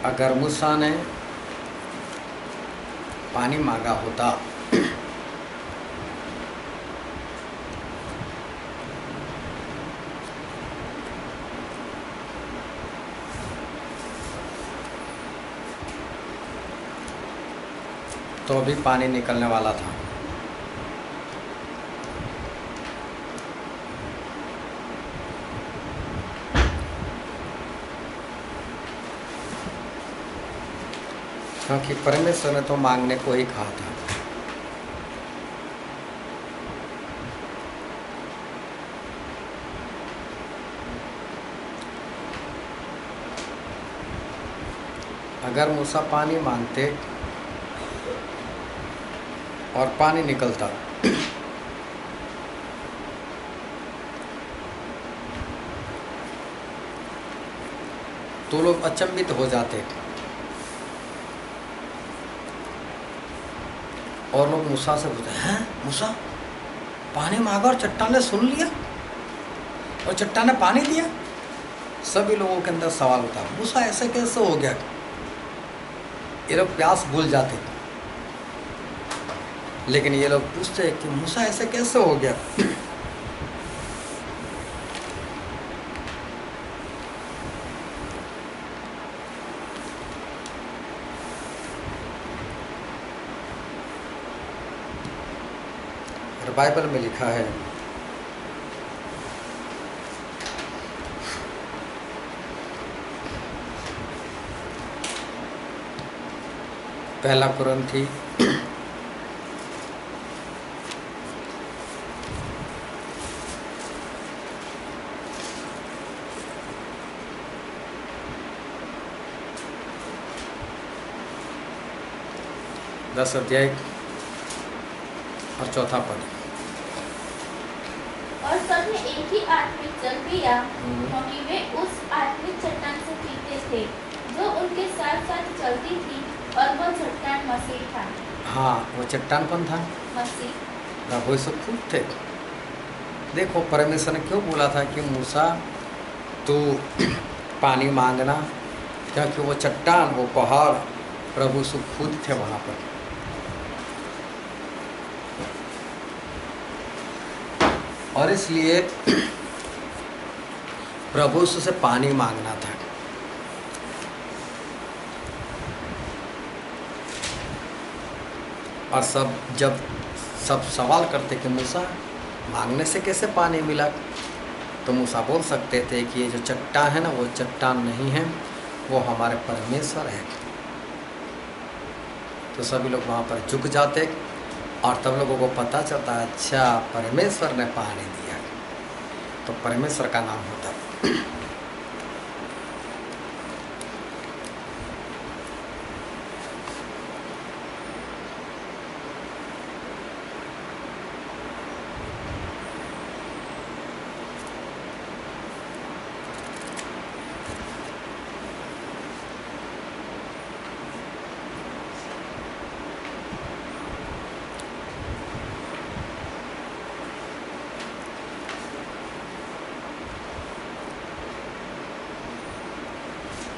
अगर मूसा ने पानी मांगा होता तो अभी पानी निकलने वाला था। क्योंकि परमेश्वर ने तो मांगने को ही कहा था। अगर मूसा पानी मांगते और पानी निकलता तो लोग अचंभित हो जाते और लोग मूसा से पूछते हैं, मूसा पानी मांगा और चट्टान ने सुन लिया और चट्टान ने पानी दिया? सभी लोगों के अंदर सवाल होता है, मूसा ऐसे कैसे हो गया? ये लोग प्यास भूल जाते, लेकिन ये लोग पूछते हैं कि मूसा ऐसे कैसे हो गया? और बाइबल में लिखा है, पहला कुरिन्थी 10 अध्याय और 4 पद। और सब ने एक ही आत्मिक जल पिया, क्योंकि वे उस आत्मिक चट्टान से पीते थे जो उनके साथ साथ चलती थी, और वह चट्टान मसीह था। हाँ, वो चट्टान कौन था? मसीह। प्रभु यीशु खुद थे। देखो परमेश्वर ने क्यों बोला था कि मूसा तू पानी मांगना, क्योंकि वो चट्टान, वो पहाड़ प्रभु यीशु खुद थे वहाँ पर। और इसलिए प्रभु यीशु से पानी मांगना था। और जब सब सवाल करते कि मूसा मांगने से कैसे पानी मिला, तो मूसा बोल सकते थे कि ये जो चट्टान है ना, वो चट्टान नहीं है, वो हमारे परमेश्वर है। तो सभी लोग वहाँ पर झुक जाते और तब लोगों को पता चलता है, अच्छा परमेश्वर ने पानी दिया, तो परमेश्वर का नाम होता।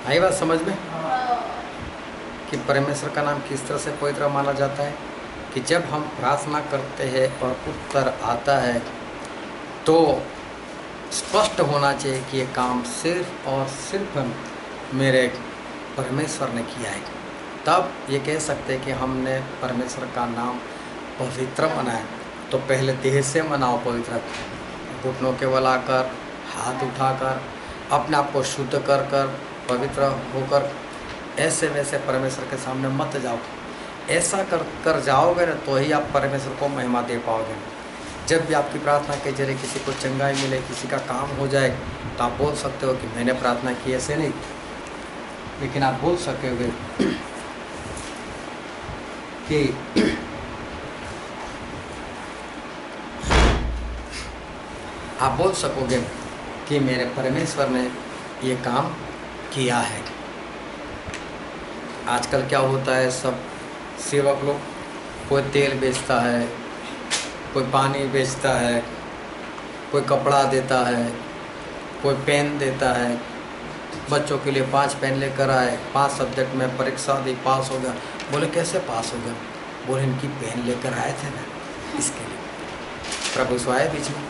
आई बात समझ में कि परमेश्वर का नाम किस तरह से पवित्र माना जाता है? कि जब हम प्रार्थना करते हैं और उत्तर आता है तो स्पष्ट होना चाहिए कि ये काम सिर्फ और सिर्फ मेरे परमेश्वर ने किया है। तब ये कह सकते हैं कि हमने परमेश्वर का नाम पवित्र मनाया। तो पहले देह से मनाओ पवित्र, घुटनों के बल आकर, हाथ उठाकर, अपने आप को शुद्ध कर कर पवित्र होकर ऐसे वैसे परमेश्वर के सामने मत जाओ। ऐसा कर जाओगे ना तो ही आप परमेश्वर को महिमा दे पाओगे। जब भी आपकी प्रार्थना के जरिए किसी को चंगाई मिले, किसी का काम हो जाए, तो आप बोल सकते हो कि मैंने प्रार्थना की, ऐसे नहीं, लेकिन आप बोल सकोगे कि आप बोल सकोगे कि मेरे परमेश्वर ने ये काम किया है। आजकल क्या होता है, सब सेवक लोग, कोई तेल बेचता है, कोई पानी बेचता है, कोई कपड़ा देता है, कोई पेन देता है। बच्चों के लिए 5 पेन लेकर आए, 5 सब्जेक्ट में परीक्षा दी, पास हो गया। बोले कैसे पास हो गया? बोले इनकी पेन लेकर आए थे ना, इसके लिए। प्रभु स्वाए बीच में,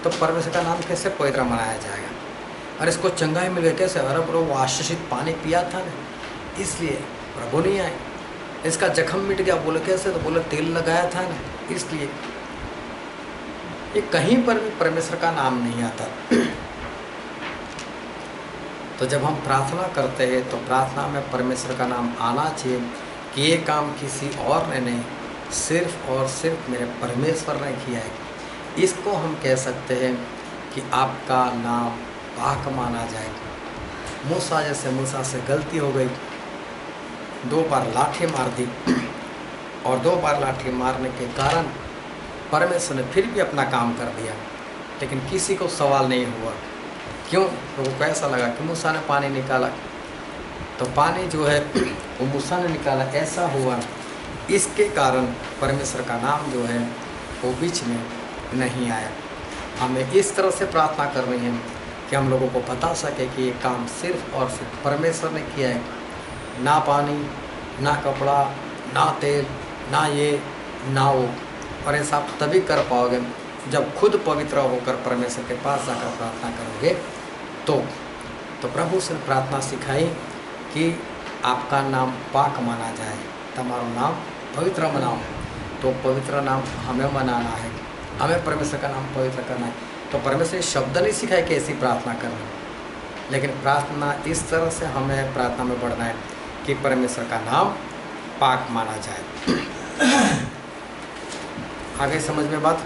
तो परमेश्वर का नाम कैसे पवित्र मनाया जाएगा? और इसको चंगाई मिल गई कैसे? अरे प्रभु आशीषित पानी पिया था ना, इसलिए प्रभु नहीं आए। इसका जख्म मिट गया, बोले कैसे? तो बोले तेल लगाया था ना, इसलिए। ये कहीं पर भी परमेश्वर का नाम नहीं आता। तो जब हम प्रार्थना करते हैं तो प्रार्थना में परमेश्वर का नाम आना चाहिए कि ये काम किसी और ने नहीं, सिर्फ और सिर्फ मेरे परमेश्वर ने किया है। इसको हम कह सकते हैं कि आपका नाम पाक माना जाएगा। मूसा जैसे मूसा से गलती हो गई, 2 बार लाठी मार दी, और 2 बार लाठी मारने के कारण परमेश्वर ने फिर भी अपना काम कर दिया, लेकिन किसी को सवाल नहीं हुआ। क्यों? तो वो कैसा लगा कि मूसा ने पानी निकाला, तो पानी जो है वो मूसा ने निकाला, ऐसा हुआ। इसके कारण परमेश्वर का नाम जो है वो बीच में नहीं आया। हमें इस तरह से प्रार्थना करनी है कि हम लोगों को बता सके कि ये काम सिर्फ और सिर्फ परमेश्वर ने किया है। ना पानी, ना कपड़ा, ना तेल, ना ये, ना वो। और ऐसा आप तभी कर पाओगे जब खुद पवित्र होकर परमेश्वर के पास जाकर प्रार्थना करोगे। तो प्रभु से प्रार्थना सिखाई कि आपका नाम पाक माना जाए, तुम्हारा नाम पवित्र मनाओ। तो पवित्र नाम हमें मनाना है, हमें परमेश्वर का नाम पवित्र करना है। तो परमेश्वर ने शब्द नहीं सिखाए कि ऐसी प्रार्थना करना, लेकिन प्रार्थना इस तरह से हमें प्रार्थना में बढ़ना है कि परमेश्वर का नाम पाक माना जाए। आगे समझ में बात।